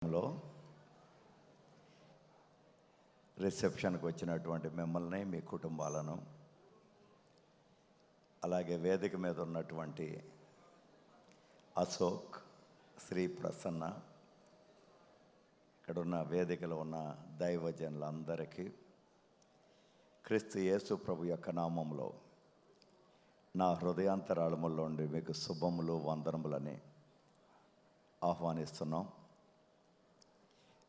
లో రిసెప్షన్కి వచ్చినటువంటి మిమ్మల్ని, మీ కుటుంబాలను, అలాగే వేదిక మీద ఉన్నటువంటి అశోక్, శ్రీ ప్రసన్న, ఇక్కడున్న వేదికలో ఉన్న దైవజనులందరికీ క్రీస్తు యేసు ప్రభు యొక్క నామంలో నా హృదయాంతరాళములో ఉండి మీకు శుభములు, వందనములని ఆహ్వానిస్తున్నాం.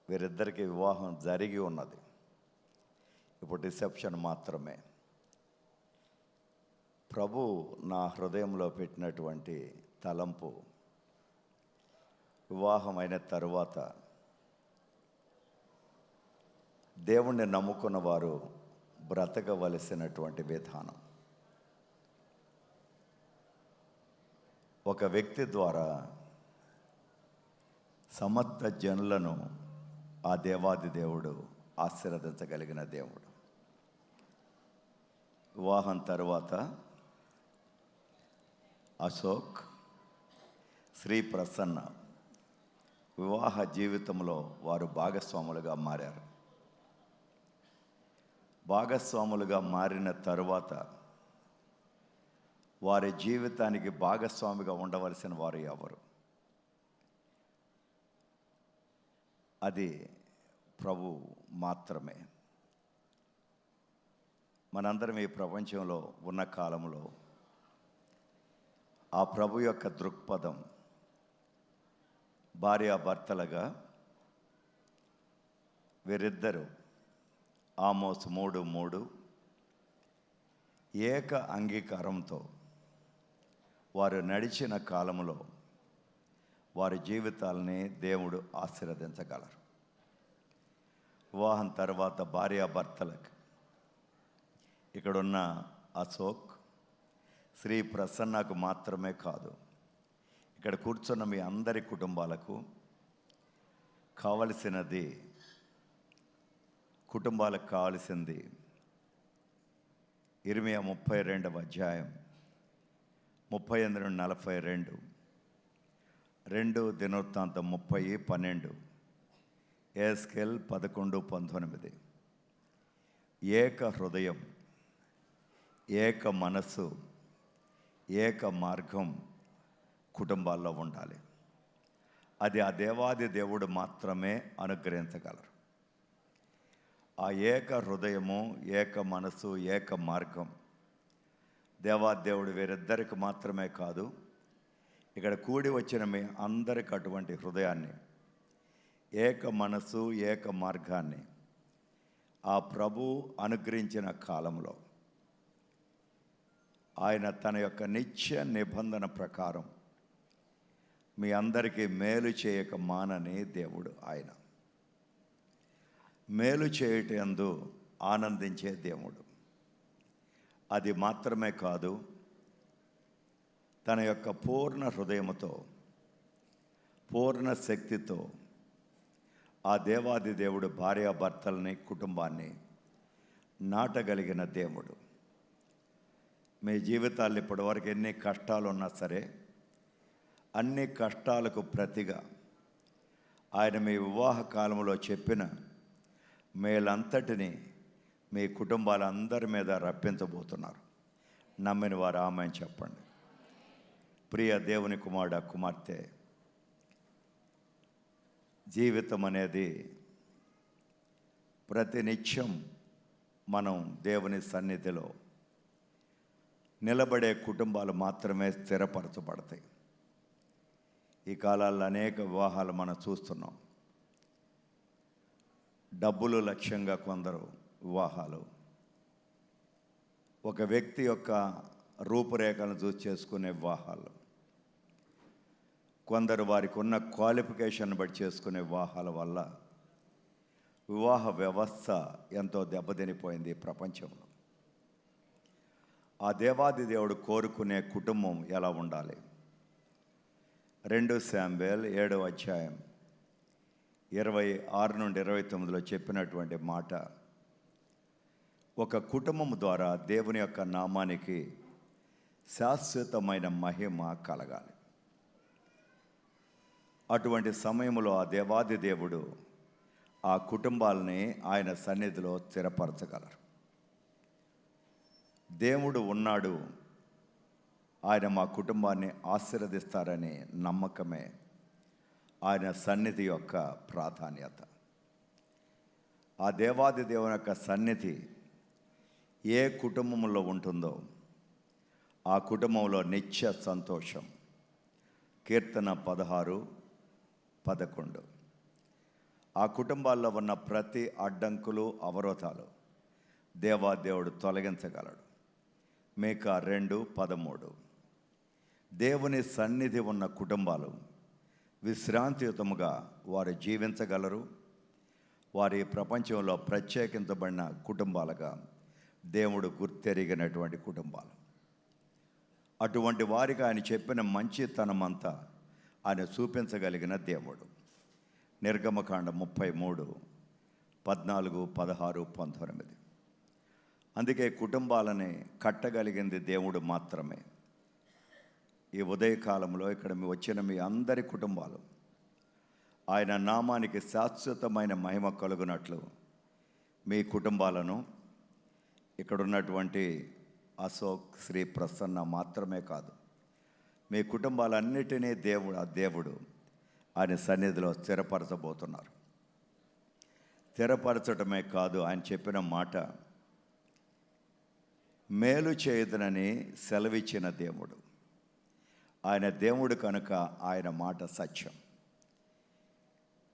వీరిద్దరికి వివాహం జరిగి ఉన్నది, ఇప్పుడు రిసెప్షన్ మాత్రమే. ప్రభు నా హృదయంలో పెట్టినటువంటి తలంపు, వివాహం అయిన తరువాత దేవుణ్ణి నమ్ముకున్న వారు బ్రతకవలసినటువంటి విధానం. ఒక వ్యక్తి ద్వారా సమస్త జనులను ఆ దేవాది దేవుడు ఆశీర్వదించగలిగిన దేవుడు. వివాహం తరువాత అశోక్, శ్రీ ప్రసన్న వివాహ జీవితంలో వారు భాగస్వాములుగా మారారు. భాగస్వాములుగా మారిన తరువాత వారి జీవితానికి భాగస్వామిగా ఉండవలసిన వారు ఎవరు? అది ప్రభు మాత్రమే. మనందరం ఈ ప్రపంచంలో ఉన్న కాలంలో ఆ ప్రభు యొక్క దృక్పథం భార్యాభర్తలుగా వీరిద్దరూ ఆమోస్ 3:3 ఏక అంగీకారంతో వారు నడిచిన కాలంలో వారి జీవితాలని దేవుడు ఆశీర్వదించగలరు. వివాహం తర్వాత భార్యాభర్తలకు ఇక్కడున్న అశోక్, శ్రీ ప్రసన్నకు మాత్రమే కాదు, ఇక్కడ కూర్చున్న మీ అందరి కుటుంబాలకు కావలసినది, కుటుంబాలకు కావలసింది ఇర్మియా 32వ అధ్యాయం 38-42, 2 దినవృత్తాంతం 30:12, ఎస్కేల్ 11:19. ఏక హృదయం, ఏక మనస్సు, ఏక మార్గం కుటుంబాల్లో ఉండాలి. అది ఆ దేవాది దేవుడు మాత్రమే అనుగ్రహించగలరు. ఆ ఏక హృదయము, ఏక మనస్సు, ఏక మార్గం దేవాదేవుడు వీరిద్దరికి మాత్రమే కాదు, ఇక్కడ కూడి వచ్చిన మీ అందరికి అటువంటి హృదయాన్ని, ఏక మనస్సు, ఏక మార్గాన్ని ఆ ప్రభు అనుగ్రహించిన కాలంలో ఆయన తన యొక్క నిత్య నిబంధన ప్రకారం మీ అందరికీ మేలు చేయక మానని దేవుడు. ఆయన మేలు చేయటందు ఆనందించే దేవుడు. అది మాత్రమే కాదు, తన యొక్క పూర్ణ హృదయముతో, పూర్ణ శక్తితో ఆ దేవాది దేవుడు భార్యాభర్తలని, కుటుంబాన్ని నాటగలిగిన దేవుడు. మీ జీవితాల్లో ఇప్పటివరకు ఎన్ని కష్టాలు ఉన్నా సరే, అన్ని కష్టాలకు ప్రతిగా ఆయన మీ వివాహ కాలంలో చెప్పిన మేలంతటిని మీ కుటుంబాలందరి మీద రప్పించబోతున్నారు. నమ్మిన వారు ఆమేన్ చెప్పండి. ప్రియ దేవుని కుమారుడు, కుమార్తె, జీవితం అనేది ప్రతినిత్యం మనం దేవుని సన్నిధిలో నిలబడే కుటుంబాలు మాత్రమే స్థిరపరచబడతాయి. ఈ కాలాల్లో అనేక వివాహాలు మనం చూస్తున్నాం. డబ్బులు లక్ష్యంగా కొందరు వివాహాలు, ఒక వ్యక్తి యొక్క రూపురేఖలను చూసి చేసుకునే వివాహాలు, కొందరు వారికి ఉన్న క్వాలిఫికేషన్ బట్టి చేసుకునే వివాహాల వల్ల వివాహ వ్యవస్థ ఎంతో దెబ్బతినిపోయింది ప్రపంచంలో. ఆ దేవాది దేవుడు కోరుకునే కుటుంబం ఎలా ఉండాలి? 2 శామ్యూయేల్ 7వ అధ్యాయం 26-29 చెప్పినటువంటి మాట, ఒక కుటుంబం ద్వారా దేవుని యొక్క నామానికి శాశ్వతమైన మహిమ కలగాలి. అటువంటి సమయంలో ఆ దేవాది దేవుడు ఆ కుటుంబాలని ఆయన సన్నిధిలో స్థిరపరచగలరు. దేవుడు ఉన్నాడు, ఆయన మా కుటుంబాన్ని ఆశీర్వదిస్తారనే నమ్మకమే ఆయన సన్నిధి యొక్క ప్రాధాన్యత. ఆ దేవాది దేవుని యొక్క సన్నిధి ఏ కుటుంబంలో ఉంటుందో ఆ కుటుంబంలో నిత్య సంతోషం. కీర్తన 16:11. ఆ కుటుంబాల్లో ఉన్న ప్రతి అడ్డంకులు, అవరోధాలు దేవాదేవుడు తొలగించగలడు. మీకా 2:13. దేవుని సన్నిధి ఉన్న కుటుంబాలు విశ్రాంతియుతముగా వారు జీవించగలరు. వారి ప్రపంచంలో ప్రత్యేకించబడిన కుటుంబాలుగా దేవుడు గుర్తెరిగినటువంటి కుటుంబాలు. అటువంటి వారికి ఆయన చెప్పిన మంచితనమంతా ఆయన చూపించగలిగిన దేవుడు. నిర్గమకాండం 33:14, 16, 19. అందుకే కుటుంబాలని కట్టగలిగింది దేవుడు మాత్రమే. ఈ ఉదయకాలంలో ఇక్కడ వచ్చిన మీ అందరి కుటుంబాలు ఆయన నామానికి శాశ్వతమైన మహిమ కలుగునట్లు మీ కుటుంబాలను ఇక్కడ ఉన్నటువంటి అశోక్, శ్రీ ప్రసన్న మాత్రమే కాదు, మీ కుటుంబాలన్నిటినీ దేవుడు ఆయన సన్నిధిలో స్థిరపరచబోతున్నారు. స్థిరపరచటమే కాదు, ఆయన చెప్పిన మాట మేలు చేయదునని సెలవిచ్చిన దేవుడు. ఆయన దేవుడు కనుక ఆయన మాట సత్యం.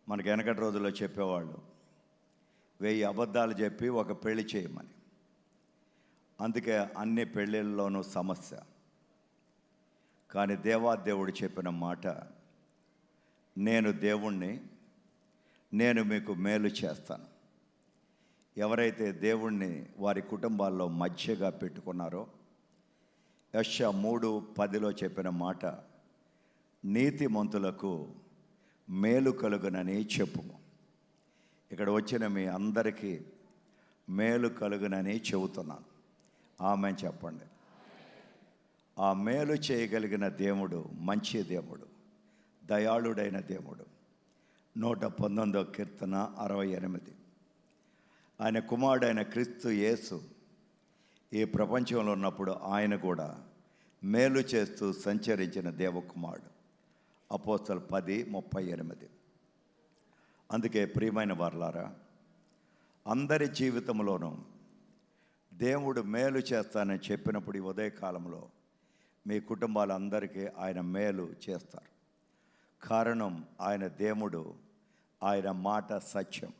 మనకి వెనకటి రోజుల్లో చెప్పేవాళ్ళు 1000 అబద్ధాలు చెప్పి ఒక పెళ్లి చేయమని. అందుకే అన్ని పెళ్ళిళ్ళలోనూ సమస్య. కానీ దేవాదేవుడు చెప్పిన మాట, నేను దేవుణ్ణి, నేను మీకు మేలు చేస్తాను. ఎవరైతే దేవుణ్ణి వారి కుటుంబాల్లో మధ్యగా పెట్టుకున్నారో, యెషయా 3:10 చెప్పిన మాట, నీతిమంతులకు మేలు కలుగునని చెప్పుము. ఇక్కడ వచ్చిన మీ అందరికీ మేలు కలుగునని చెబుతున్నాను. ఆమెన్ చెప్పండి. ఆ మేలు చేయగలిగిన దేవుడు మంచి దేవుడు, దయాళుడైన దేవుడు. 119వ కీర్తన 68. ఆయన కుమారుడైన క్రీస్తు యేసు ఈ ప్రపంచంలో ఉన్నప్పుడు ఆయన కూడా మేలు చేస్తూ సంచరించిన దేవకుమారుడు. అపోస్తలు 10:38. అందుకే ప్రియమైన వారలారా, అందరి జీవితంలోనూ దేవుడు మేలు చేస్తానని చెప్పినప్పుడు ఈ ఉదయకాలంలో మీ కుటుంబాలందరికీ ఆయన మేలు చేస్తారు. కారణం ఆయన దేవుడు, ఆయన మాట సత్యం.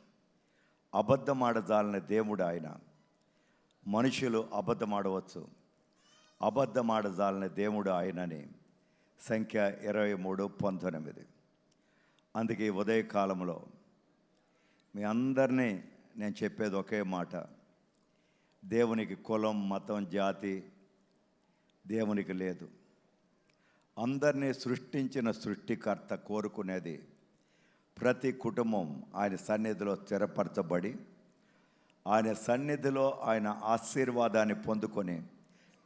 అబద్ధమాడజాలని దేవుడు ఆయన. మనుషులు అబద్ధమాడవచ్చు, అబద్ధమాడజాలని దేవుడు ఆయనని సంఖ్య 23:19. అందుకే ఉదయకాలంలో మీ అందరినీ నేను చెప్పేది ఒకే మాట, దేవునికి కులం, మతం, జాతి దేవునికి లేదు. అందరినీ సృష్టించిన సృష్టికర్త కోరుకునేది ప్రతి కుటుంబం ఆయన సన్నిధిలో స్థిరపరచబడి ఆయన సన్నిధిలో ఆయన ఆశీర్వాదాన్ని పొందుకొని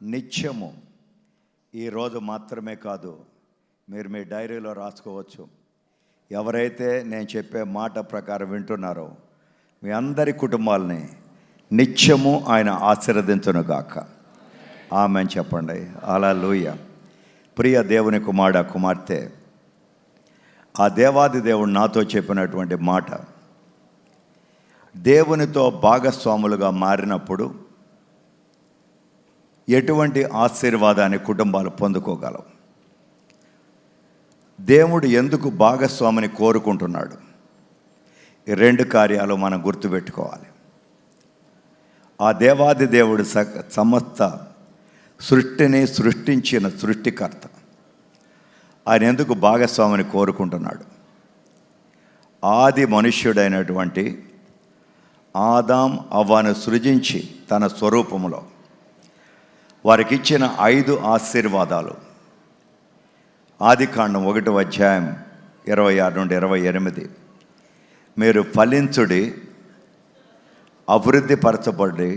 నిత్యము, ఈరోజు మాత్రమే కాదు, మీరు మీ డైరీలో రాసుకోవచ్చు, ఎవరైతే నేను చెప్పే మాట ప్రకారం వింటున్నారో మీ అందరి కుటుంబాలని నిత్యము ఆయన ఆశీర్వదించునుగాక. ఆమెన్ చెప్పండి. హల్లెలూయా. ప్రియ దేవుని కుమార్తె, ఆ దేవాది దేవుడు నాతో చెప్పినటువంటి మాట, దేవునితో భాగస్వాములుగా మారినప్పుడు ఎటువంటి ఆశీర్వాదాన్ని కుటుంబాలు పొందుకోగలవు? దేవుడు ఎందుకు భాగస్వామిని కోరుకుంటున్నాడు? ఈ 2 కార్యాలు మనం గుర్తుపెట్టుకోవాలి. ఆ దేవాది దేవుడు సమస్త సృష్టిని సృష్టించిన సృష్టికర్త. ఆయన ఎందుకు భాగస్వామిని కోరుకుంటున్నాడు? ఆది మనుష్యుడైనటువంటి ఆదాం అవ్వను సృజించి తన స్వరూపములో వారికి ఇచ్చిన 5 ఆశీర్వాదాలు. ఆదికాండం 1:26-28. మీరు ఫలించుడి, అభివృద్ధి పరచబడి,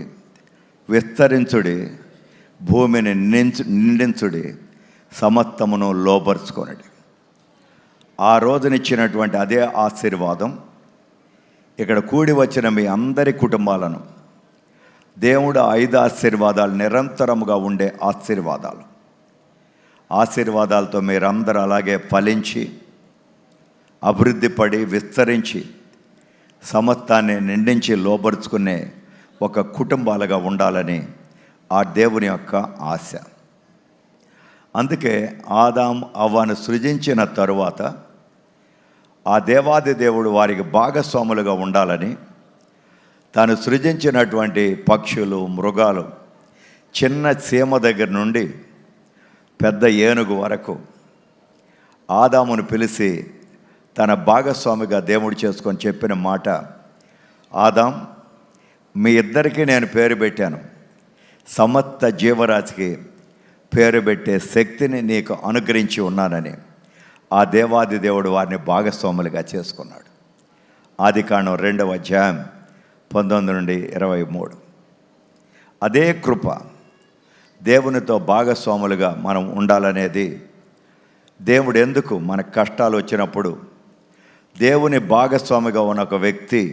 విస్తరించుడి, భూమిని నిండించుడి, సమస్తమును లోబరుచుకొనడి. ఆ రోజునిచ్చినటువంటి అదే ఆశీర్వాదం ఇక్కడ కూడి వచ్చిన మీ అందరి కుటుంబాలను దేవుడు 5 ఆశీర్వాదాలు నిరంతరముగా ఉండే ఆశీర్వాదాలతో మీరందరూ అలాగే ఫలించి అభివృద్ధి పడి విస్తరించి సమస్తాన్ని నిండించి లోబరుచుకునే ఒక కుటుంబాలుగా ఉండాలని ఆ దేవుని యొక్క ఆశ. అందుకే ఆదాం అవ్వను సృజించిన తరువాత ఆ దేవాది దేవుడు వారికి భాగస్వాములుగా ఉండాలని తాను సృజించినటువంటి పక్షులు, మృగాలు, చిన్న చీమ దగ్గర నుండి పెద్ద ఏనుగు వరకు ఆదామును పిలిచి తన భాగస్వామిగా దేవుడు చేసుకొని చెప్పిన మాట, ఆదాం, మీ ఇద్దరికీ నేను పేరు పెట్టాను, సమస్త జీవరాశికి పేరు పెట్టే శక్తిని నీకు అనుగ్రహించి ఉన్నానని ఆ దేవాది దేవుడు వారిని భాగస్వాములుగా చేసుకున్నాడు. ఆదికాండం 2వ అధ్యాయం 19 నుండి 23. అదే కృప దేవునితో భాగస్వాములుగా మనం ఉండాలనేది దేవుడు ఎందుకు మన కష్టాలు వచ్చినప్పుడు దేవుని భాగస్వామిగా ఉన్న ఒక వ్యక్తి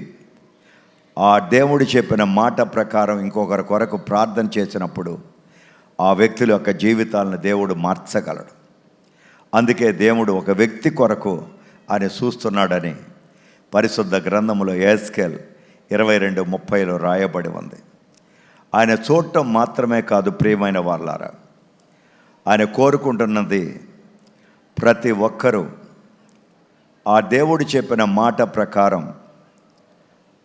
ఆ దేవుడు చెప్పిన మాట ప్రకారం ఇంకొకరి కొరకు ప్రార్థన చేసినప్పుడు ఆ వ్యక్తుల యొక్క జీవితాలను దేవుడు మార్చగలడు. అందుకే దేవుడు ఒక వ్యక్తి కొరకు ఆయన చూస్తున్నాడని పరిశుద్ధ గ్రంథములో ఎహెజ్కేలు 22:30 రాయబడి ఉంది. ఆయన చూడటం మాత్రమే కాదు ప్రియమైన వాళ్ళారా, ఆయన కోరుకుంటున్నది ప్రతి ఒక్కరూ ఆ దేవుడు చెప్పిన మాట ప్రకారం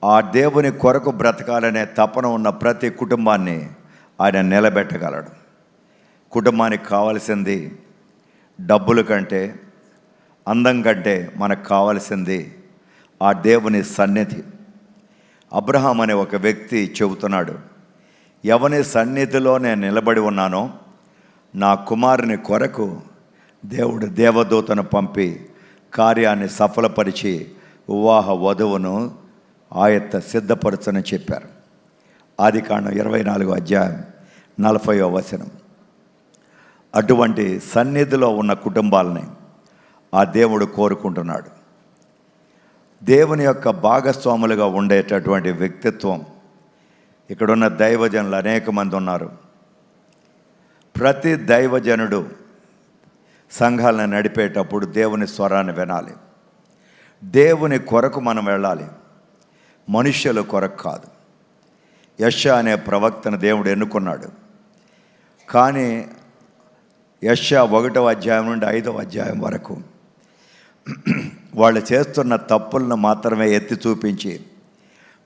ఆ దేవుని కొరకు బ్రతకాలనే తపన ఉన్న ప్రతి కుటుంబాన్ని ఆయన నిలబెట్టగలడు. కుటుంబానికి కావలసింది డబ్బుల కంటే, అందం కంటే మనకు కావలసింది ఆ దేవుని సన్నిధి. అబ్రహాం అనే ఒక వ్యక్తి చెబుతున్నాడు, ఎవని సన్నిధిలో నేను నిలబడి ఉన్నానో నా కుమారుని కొరకు దేవుడు దేవదూతను పంపి కార్యాన్ని సఫలపరిచి వివాహ వధువును ఆయత్త సిద్ధపరచని చెప్పారు. ఆదికాండం 24వ అధ్యాయం 40వ వచనం. అటువంటి సన్నిధిలో ఉన్న కుటుంబాలని ఆ దేవుడు కోరుకుంటున్నాడు. దేవుని యొక్క భాగస్వాములుగా ఉండేటటువంటి వ్యక్తిత్వం ఇక్కడున్న దైవజనులు అనేక మంది ఉన్నారు. ప్రతి దైవజనుడు సంఘాలను నడిపేటప్పుడు దేవుని స్వరాన్ని వినాలి. దేవుని కొరకు మనం వెళ్ళాలి, మనుష్యుల కొరకు కాదు. యెషయా అనే ప్రవక్తను దేవుడు ఎన్నుకున్నాడు. కానీ యెషయా 1వ అధ్యాయం నుండి 5వ అధ్యాయం వరకు వాళ్ళు చేస్తున్న తప్పులను మాత్రమే ఎత్తి చూపించి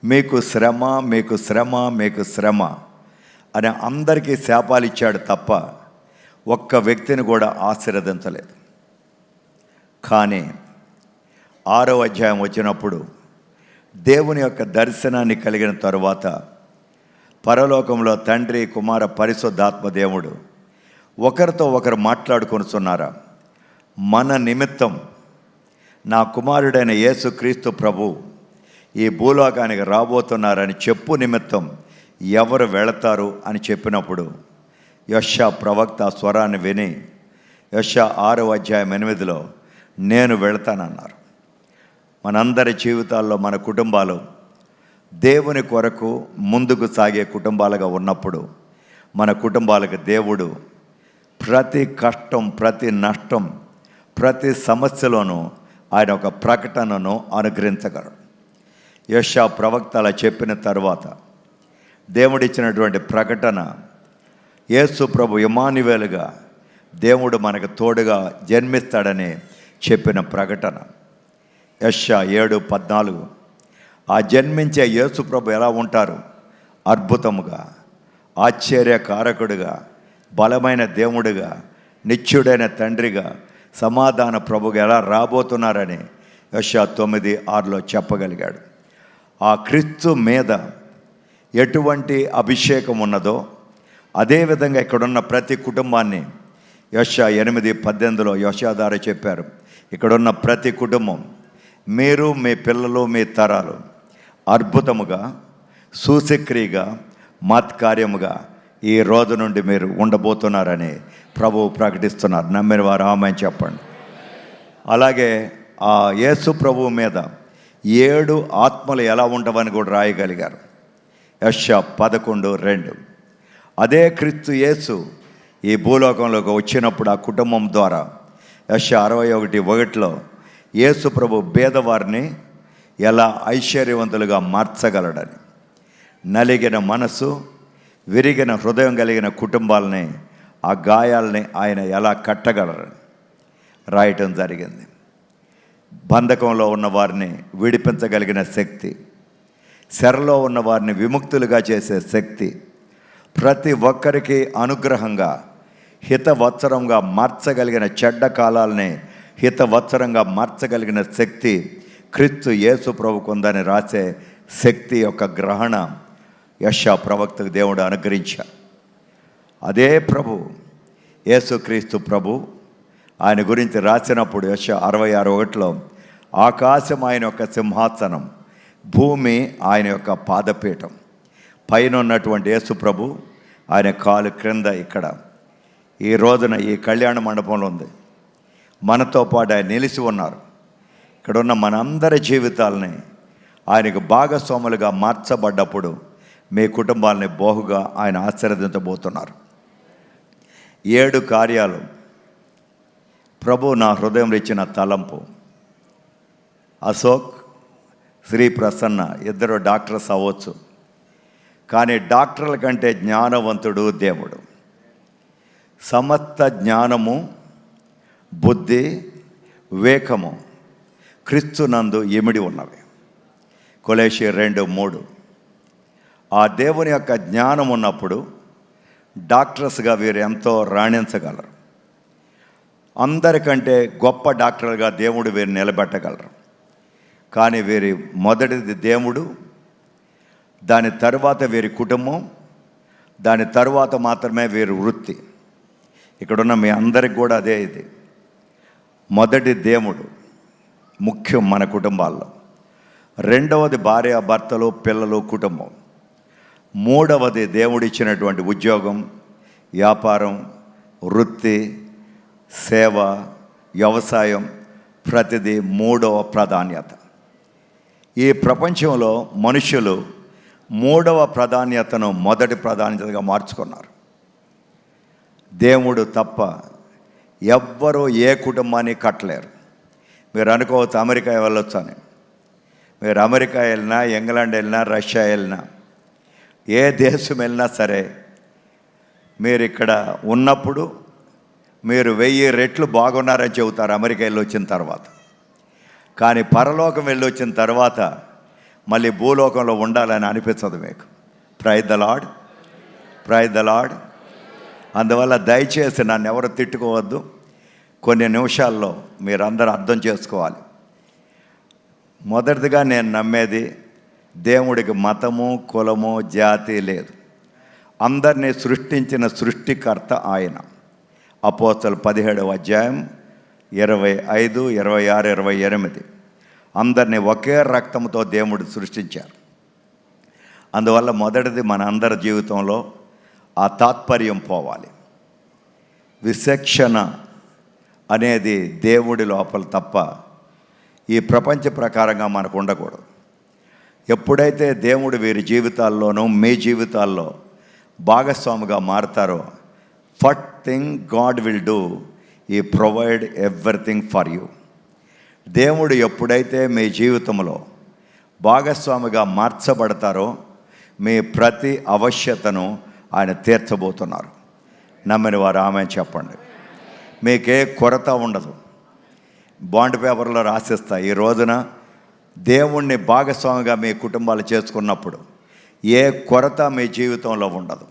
మీకు శ్రమ, మీకు శ్రమ, మీకు శ్రమ అని అందరికీ శాపాలు ఇచ్చాడు తప్ప ఒక్క వ్యక్తిని కూడా ఆశీర్వదించలేదు. కానీ 6వ అధ్యాయం వచ్చినప్పుడు దేవుని యొక్క దర్శనాన్ని కలిగిన తరువాత పరలోకంలో తండ్రి, కుమార, పరిశుద్ధాత్మ దేవుడు ఒకరితో ఒకరు మాట్లాడుకొనుచున్నారా, మన నిమిత్తం నా కుమారుడైన యేసుక్రీస్తు ప్రభు ఈ భూలోకానికి రాబోతున్నారని చెప్పు నిమిత్తం ఎవరు వెళతారు అని చెప్పినప్పుడు యెషయా ప్రవక్త ఆ స్వరాన్ని విని యెషయా 6వ అధ్యాయం 8లో నేను వెళతానన్నారు. మనందరి జీవితాల్లో మన కుటుంబాలు దేవుని కొరకు ముందుకు సాగే కుటుంబాలుగా ఉన్నప్పుడు మన కుటుంబాలకు దేవుడు ప్రతి కష్టం, ప్రతి నష్టం, ప్రతి సమస్యలోనూ ఆయన ఒక ప్రకటనను అనుగ్రహించగలడు. యెషయా ప్రవక్త అలా చెప్పిన తర్వాత దేవుడిచ్చినటువంటి ప్రకటన యేసు ప్రభు ఇమ్మానుయేలుగా దేవుడు మనకు తోడుగా జన్మిస్తాడని చెప్పిన ప్రకటన. యెషయా 7:14 ఆ జన్మించే యేసు ప్రభు ఎలా ఉంటారు? అద్భుతముగా, ఆశ్చర్యకారకుడుగా, బలమైన దేవుడుగా, నిత్యుడైన తండ్రిగా, సమాధాన ప్రభుగా ఎలా రాబోతున్నారని యెషయా 9:6లో చెప్పగలిగాడు. ఆ క్రీస్తు మీద ఎటువంటి అభిషేకం ఉన్నదో అదేవిధంగా ఇక్కడున్న ప్రతి కుటుంబాన్ని యెషయా 8:18లో యెషయా ద్వారా చెప్పారు. ఇక్కడున్న ప్రతి కుటుంబం, మీరు, మీ పిల్లలు, మీ తరాలు అద్భుతముగా, సూచక్రియగా, మత్కార్యముగా ఈ రోజు నుండి మీరు ఉండబోతున్నారని ప్రభువు ప్రకటిస్తున్నారు. నమ్మిన వారు ఆమేన్ చెప్పండి. అలాగే ఆ యేసు ప్రభువు మీద 7 ఆత్మలు ఎలా ఉండవని కూడా రాయగలిగారు. యెషయా 11:2. అదే క్రీస్తు యేసు ఈ భూలోకంలోకి వచ్చినప్పుడు ఆ కుటుంబం ద్వారా యెషయా 61:1లో యేసు ప్రభు పేదవారిని ఎలా ఐశ్వర్యవంతులుగా మార్చగలడని, నలిగిన మనసు, విరిగిన హృదయం కలిగిన కుటుంబాలని, ఆ గాయాలని ఆయన ఎలా కట్టగలరని రాయటం జరిగింది. బంధకంలో ఉన్న వారిని విడిపించగలిగిన శక్తి, శరలో ఉన్న వారిని విముక్తులుగా చేసే శక్తి, ప్రతి ఒక్కరికి అనుగ్రహంగా హితవత్సరంగా మార్చగలిగిన చెడ్డ కాలాలని హితవత్సరంగా మార్చగలిగిన శక్తి క్రీస్తు యేసు ప్రభుకు ఉందని రాసే శక్తి యొక్క గ్రహణ యెషయా ప్రవక్తకు దేవుడు అనుగ్రహించారు. అదే ప్రభు యేసుక్రీస్తు ప్రభు ఆయన గురించి రాసినప్పుడు యెషయా 66:1లో ఆకాశం ఆయన యొక్క సింహాసనం, భూమి ఆయన యొక్క పాదపీఠం, పైన ఉన్నటువంటి యేసు ప్రభు ఆయన కాలు క్రింద ఇక్కడ ఈ రోజున ఈ కళ్యాణ మండపంలో ఉంది. మనతో పాటు ఆయన నిలిచి ఉన్నారు. ఇక్కడ ఉన్న మనందరి జీవితాలని ఆయనకు భాగస్వాములుగా మార్చబడ్డప్పుడు మీ కుటుంబాలని బహుగా ఆయన ఆశీర్వదించబోతున్నారు. 7 కార్యాలు ప్రభు నా హృదయంలో ఇచ్చిన తలంపు. అశోక్, శ్రీ ప్రసన్న ఇద్దరు డాక్టర్స్ అవ్వచ్చు, కానీ డాక్టర్ల కంటే జ్ఞానవంతుడు దేవుడు. సమస్త జ్ఞానము, బుద్ధి, వివేకము క్రీస్తునందు ఇమిడి ఉన్నవి. కొలెషీయులు 2:3. ఆ దేవుని యొక్క జ్ఞానం ఉన్నప్పుడు డాక్టర్స్గా వీరు ఎంతో రాణించగలరు. అందరికంటే గొప్ప డాక్టర్గా దేవుడు వీరు నిలబెట్టగలరు. కానీ వీరి మొదటిది దేవుడు, దాని తరువాత వీరి కుటుంబం, దాని తరువాత మాత్రమే వీరి వృత్తి. ఇక్కడున్న మీ అందరికి కూడా అదే. ఇది మొదటి దేవుడు ముఖ్యం మన కుటుంబాల్లో. రెండవది భార్య భర్తలు, పిల్లలు, కుటుంబం. మూడవది దేవుడిచ్చినటువంటి ఉద్యోగం, వ్యాపారం, వృత్తి, సేవ, వ్యవసాయం, ప్రతిదీ మూడవ ప్రాధాన్యత. ఈ ప్రపంచంలో మనుషులు మూడవ ప్రాధాన్యతను మొదటి ప్రాధాన్యతగా మార్చుకున్నారు. దేవుడు తప్ప ఎవ్వరూ ఏ కుటుంబాన్ని కట్టలేరు. మీరు అనుకోవచ్చు అమెరికా వెళ్ళొచ్చు అని. మీరు అమెరికా వెళ్ళినా, ఇంగ్లాండ్ వెళ్ళినా, రష్యా వెళ్ళినా, ఏ దేశం వెళ్ళినా సరే, మీరు ఇక్కడ ఉన్నప్పుడు మీరు 1000 రెట్లు బాగున్నారని చెబుతారు అమెరికా వెళ్ళి వచ్చిన తర్వాత. కానీ పరలోకం వెళ్ళి వచ్చిన తర్వాత మళ్ళీ భూలోకంలో ఉండాలని అనిపించదు మీకు. Praise the lord, praise the lord. అందువల్ల దయచేసి నన్ను ఎవరు తిట్టుకోవద్దు. కొన్ని నిమిషాల్లో మీరందరూ అర్థం చేసుకోవాలి. మొదటిదిగా నేను నమ్మేది దేవుడికి మతము, కులము, జాతి లేదు. అందరినీ సృష్టించిన సృష్టికర్త ఆయన. అపోస్తలుల 17వ అధ్యాయం 25, 26, 28. అందరినీ ఒకే రక్తంతో దేవుడు సృష్టించారు. అందువల్ల మొదటిది మన అందరి జీవితంలో ఆ తాత్పర్యం పోవాలి. విచక్షణ అనేది దేవుడి లోపల తప్ప ఈ ప్రపంచ ప్రకారంగా మనకు ఉండకూడదు. ఎప్పుడైతే దేవుడు వీరి జీవితాల్లోనూ మీ జీవితాల్లో భాగస్వామిగా మారతారో, first thing God will do, he provide everything for you. దేవుడు ఎప్పుడైతే మీ జీవితంలో భాగస్వామిగా మార్చబడతారో మీ ప్రతి అవశ్యతను ఆయన తీర్చబోతున్నారు. నమ్మని వారు ఆమె చెప్పండి. మీకే కొరత ఉండదు. బాండ్ పేపర్లో రాసిస్తా, ఈ రోజున దేవుణ్ణి భాగస్వామిగా మీ కుటుంబాలు చేసుకున్నప్పుడు ఏ కొరత మీ జీవితంలో ఉండదు.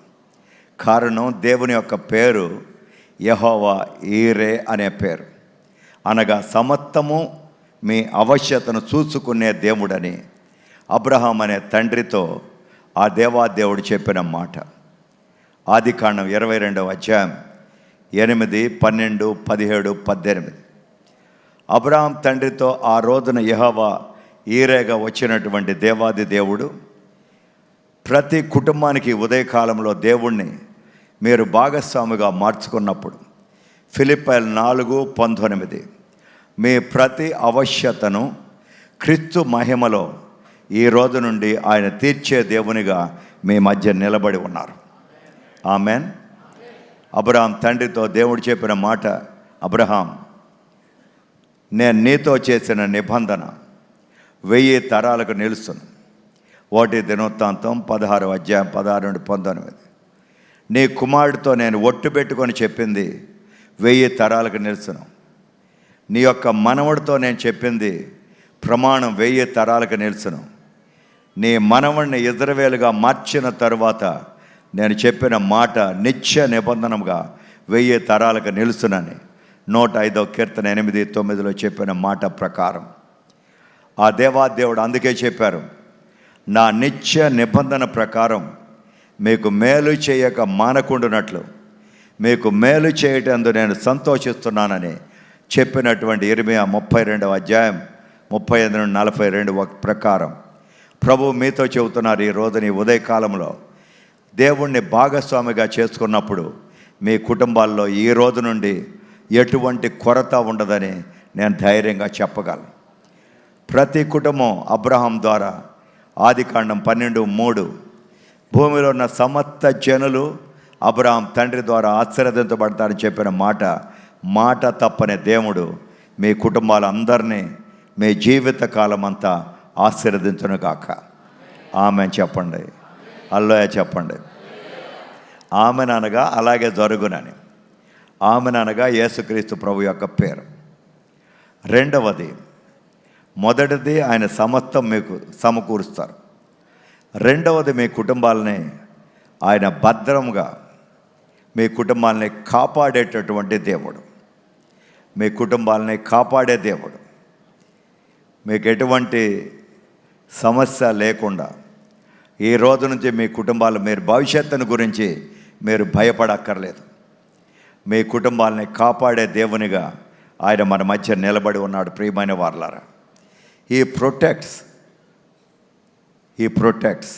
కారణం దేవుని యొక్క పేరు యెహోవా ఈరే అనే పేరు, అనగా సమస్తము మీ అవశ్యతను చూసుకునే దేవుడని అబ్రహాం అనే తండ్రితో ఆ దేవాదేవుడు చెప్పిన మాట. ఆదికాండం 22వ అధ్యాయం 8, 12, 17, 18. అబ్రహాం తండ్రితో ఆ రోజున యెహోవా ఈరేగా వచ్చినటువంటి దేవాది దేవుడు ప్రతి కుటుంబానికి ఉదయకాలంలో దేవుణ్ణి మీరు భాగస్వామిగా మార్చుకున్నప్పుడు, ఫిలిప్పీయులు 4:19, మీ ప్రతి అవశ్యతను క్రీస్తు మహిమలో ఈ రోజు నుండి ఆయన తీర్చే దేవునిగా మీ మధ్య నిలబడి ఉన్నారు. ఆమెన్. అబ్రహాం తండ్రితో దేవుడు చెప్పిన మాట, అబ్రహాం, నేను నీతో చేసిన నిబంధన 1000 తరాలకు నిలుస్తుంది. 1 దినవృత్తాంతం 16వ అధ్యాయం 16-19. నీ కుమారుడితో నేను ఒట్టు పెట్టుకొని చెప్పింది 1000 తరాలకు నిలుచును. నీ యొక్క మనవడితో నేను చెప్పింది ప్రమాణం 1000 తరాలకు నిలుచును. నీ మనవడిని ఇజ్రాయేలుగా మార్చిన తరువాత నేను చెప్పిన మాట నిత్య నిబంధనగా 1000 తరాలకు నిలుచునని 105వ కీర్తన 8-9లో చెప్పిన మాట ప్రకారం ఆ దేవాదేవుడు అందుకే చెప్పారు, నా నిత్య నిబంధన ప్రకారం మీకు మేలు చేయక మానకుండునట్లు మీకు మేలు చేయటందు నేను సంతోషిస్తున్నానని చెప్పినటువంటి ఇర్మియా 32వ అధ్యాయం 35-42 ప్రకారం ప్రభు మీతో చెబుతున్నారు. ఈ రోజుని ఉదయకాలంలో దేవుణ్ణి భాగస్వామిగా చేసుకున్నప్పుడు మీ కుటుంబాల్లో ఈ రోజు నుండి ఎటువంటి కొరత ఉండదని నేను ధైర్యంగా చెప్పగలను. ప్రతి కుటుంబం అబ్రహాం ద్వారా ఆదికాండం 12:3 భూమిలో ఉన్న సమస్త జనులు అబ్రహాం తండ్రి ద్వారా ఆశీర్వదించబడతారని చెప్పిన మాట తప్పనే దేవుడు మీ కుటుంబాలందరినీ మీ జీవిత కాలం అంతా ఆశీర్వదించును గాక. ఆమెన్ చెప్పండి, హల్లెలూయా చెప్పండి. ఆమెన్ అనగా అలాగే జరుగునని. ఆమెన్ అనగా యేసుక్రీస్తు ప్రభు యొక్క పేరు. రెండవది, మొదటిది ఆయన సమస్తం మీకు సమకూరుస్తారు. రెండవది, మీ కుటుంబాలని ఆయన భద్రంగా మీ కుటుంబాలని కాపాడేటటువంటి దేవుడు. మీ కుటుంబాలని కాపాడే దేవుడు. మీకు ఎటువంటి సమస్య లేకుండా ఈ రోజు నుంచి మీ కుటుంబాలు మీరు భవిష్యత్తును గురించి మీరు భయపడక్కర్లేదు. మీ కుటుంబాలని కాపాడే దేవునిగా ఆయన మన మధ్య నిలబడి ఉన్నాడు. ప్రియమైన వారలారా, ఈ ప్రొటెక్ట్స్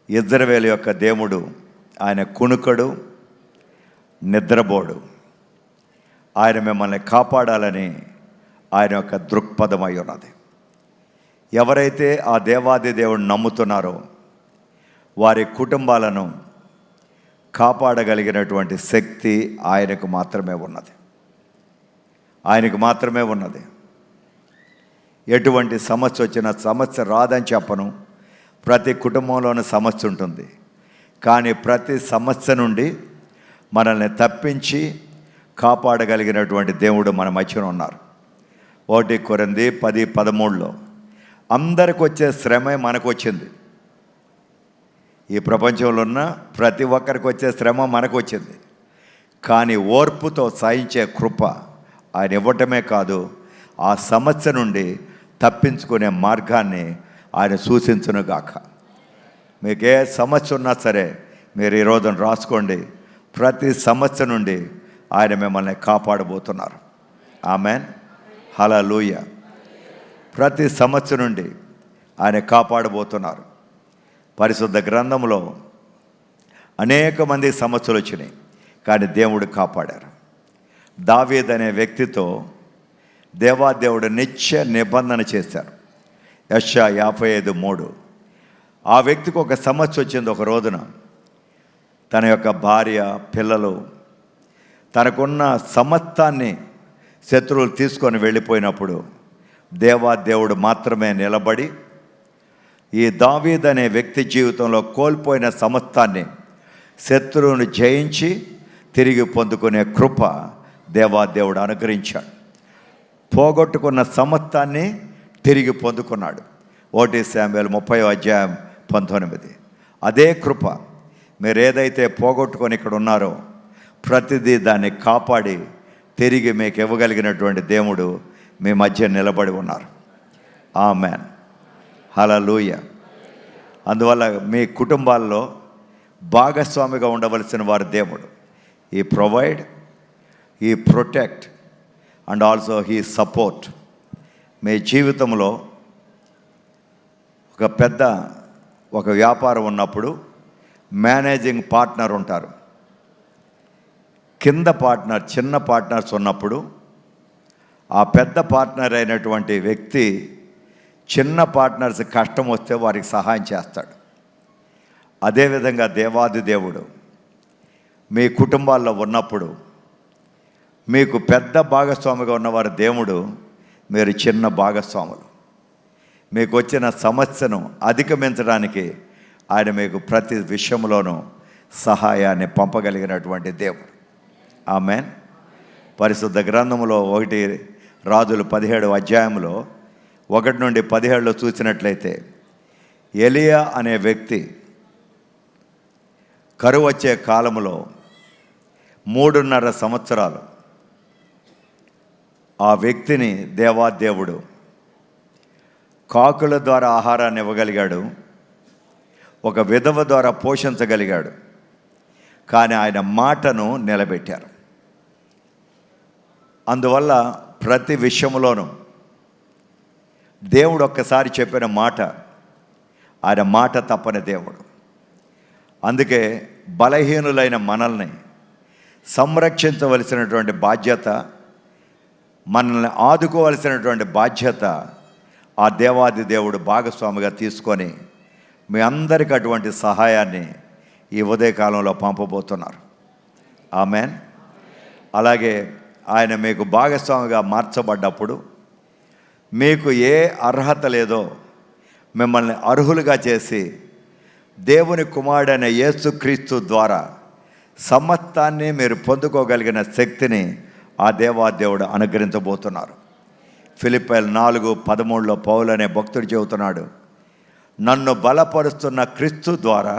ఇజ్రాయేలు యొక్క దేవుడు. ఆయన కునుకడు, నిద్రపోడు. ఆయన మిమ్మల్ని కాపాడాలని ఆయన యొక్క దృక్పథం అయి ఉన్నది. ఎవరైతే ఆ దేవాది దేవుడిని నమ్ముతున్నారో వారి కుటుంబాలను కాపాడగలిగినటువంటి శక్తి ఆయనకు మాత్రమే ఉన్నది. ఆయనకు మాత్రమే ఉన్నది. ఎటువంటి సమస్య వచ్చినా, సమస్య రాదని చెప్పను, ప్రతి కుటుంబంలోనూ సమస్య ఉంటుంది. కానీ ప్రతి సమస్య నుండి మనల్ని తప్పించి కాపాడగలిగినటువంటి దేవుడు మన మధ్యన ఉన్నారు. 1 కొరింథీ 10:13లో అందరికి వచ్చే శ్రమే మనకు వచ్చింది. ఈ ప్రపంచంలో ఉన్న ప్రతి ఒక్కరికి వచ్చే శ్రమ మనకు వచ్చింది. కానీ ఓర్పుతో సహించే కృప ఆయన ఇవ్వటమే కాదు, ఆ సమస్య నుండి తప్పించుకునే మార్గాన్ని ఆయన సూచించునుగాక. మీకు ఏ సమస్య ఉన్నా సరే మీరు ఈ రోజున రాసుకోండి. ప్రతి సమస్య నుండి ఆయన మిమ్మల్ని కాపాడబోతున్నారు. ఆమెన్, హల్లెలూయా. ప్రతి సమస్య నుండి ఆయన కాపాడబోతున్నారు. పరిశుద్ధ గ్రంథంలో అనేక మంది సమస్యలు వచ్చినాయి, కానీ దేవుడు కాపాడారు. దావీదు అనే వ్యక్తితో దేవాదేవుడు నిత్య నిబంధన చేశారు. యెషయా 55:3. ఆ వ్యక్తికి ఒక సమస్య వచ్చింది. ఒక రోజున తన యొక్క భార్య, పిల్లలు, తనకున్న సమస్తాన్ని శత్రువులు తీసుకొని వెళ్ళిపోయినప్పుడు దేవాదేవుడు మాత్రమే నిలబడి ఈ దావీదు అనే వ్యక్తి జీవితంలో కోల్పోయిన సమస్తాన్ని శత్రువును జయించి తిరిగి పొందుకునే కృప దేవాదేవుడు అనుగ్రహించాడు. పోగొట్టుకున్న సమస్తాన్ని తిరిగి పొందుకున్నాడు. 1 శామ్యూయేలు 30వ అధ్యాయం 19. అదే కృప మీరు ఏదైతే పోగొట్టుకొని ఇక్కడ ఉన్నారో ప్రతిదీ దాన్ని కాపాడి తిరిగి మీకు ఇవ్వగలిగినటువంటి దేవుడు మీ మధ్య నిలబడి ఉన్నారు. ఆమెన్, హల్లెలూయా. అందువల్ల మీ కుటుంబాల్లో భాగస్వామిగా ఉండవలసిన వారు దేవుడు. He provide, he protect and also he support. మీ జీవితంలో ఒక వ్యాపారం ఉన్నప్పుడు మేనేజింగ్ పార్ట్నర్ ఉంటారు. కింద పార్ట్నర్, చిన్న పార్ట్నర్స్ ఉన్నప్పుడు ఆ పెద్ద పార్ట్నర్ అయినటువంటి వ్యక్తి చిన్న పార్ట్నర్స్ కష్టం వస్తే వారికి సహాయం చేస్తాడు. అదేవిధంగా దేవాది దేవుడు మీ కుటుంబాల్లో ఉన్నప్పుడు మీకు పెద్ద భాగస్వామిగా ఉన్నవారు దేవుడు, మీరు చిన్న భాగస్వాములు. మీకు వచ్చిన సమస్యను అధిగమించడానికి ఆయన మీకు ప్రతి విషయంలోనూ సహాయాన్ని పంపగలిగినటువంటి దేవుడు. ఆమేన్. పరిశుద్ధ గ్రంథంలో 1 రాజులు 17వ అధ్యాయంలో 1 నుండి 17లో చూసినట్లయితే, ఎలియా అనే వ్యక్తి కరువు వచ్చే కాలంలో 3.5 సంవత్సరాలు ఆ వ్యక్తిని దేవాదేవుడు కాకుల ద్వారా ఆహారాన్ని ఇవ్వగలిగాడు, ఒక విధవ ద్వారా పోషించగలిగాడు. కానీ ఆయన మాటను నిలబెట్టారు. అందువల్ల ప్రతి విషయంలోనూ దేవుడు ఒక్కసారి చెప్పిన మాట, ఆయన మాట తప్పని దేవుడు. అందుకే బలహీనులైన మనల్ని సంరక్షించవలసినటువంటి బాధ్యత, మనల్ని ఆదుకోవలసినటువంటి బాధ్యత ఆ దేవాది దేవుడు భాగస్వామిగా తీసుకొని మీ అందరికీ అటువంటి సహాయాన్ని ఈ ఉదయకాలంలో పంపబోతున్నారు. ఆమేన్. అలాగే ఆయన మీకు భాగస్వామిగా మార్చబడ్డప్పుడు మీకు ఏ అర్హత లేదో మిమ్మల్ని అర్హులుగా చేసి దేవుని కుమారుడైన యేసుక్రీస్తు ద్వారా సమస్తాన్ని మీరు పొందుకోగలిగిన శక్తిని ఆ దేవాదేవుడు అనుగ్రహించబోతున్నారు. ఫిలిప్పీయులు 4:13లో పౌలు అనే భక్తుడు చెబుతున్నాడు, నన్ను బలపరుస్తున్న క్రీస్తు ద్వారా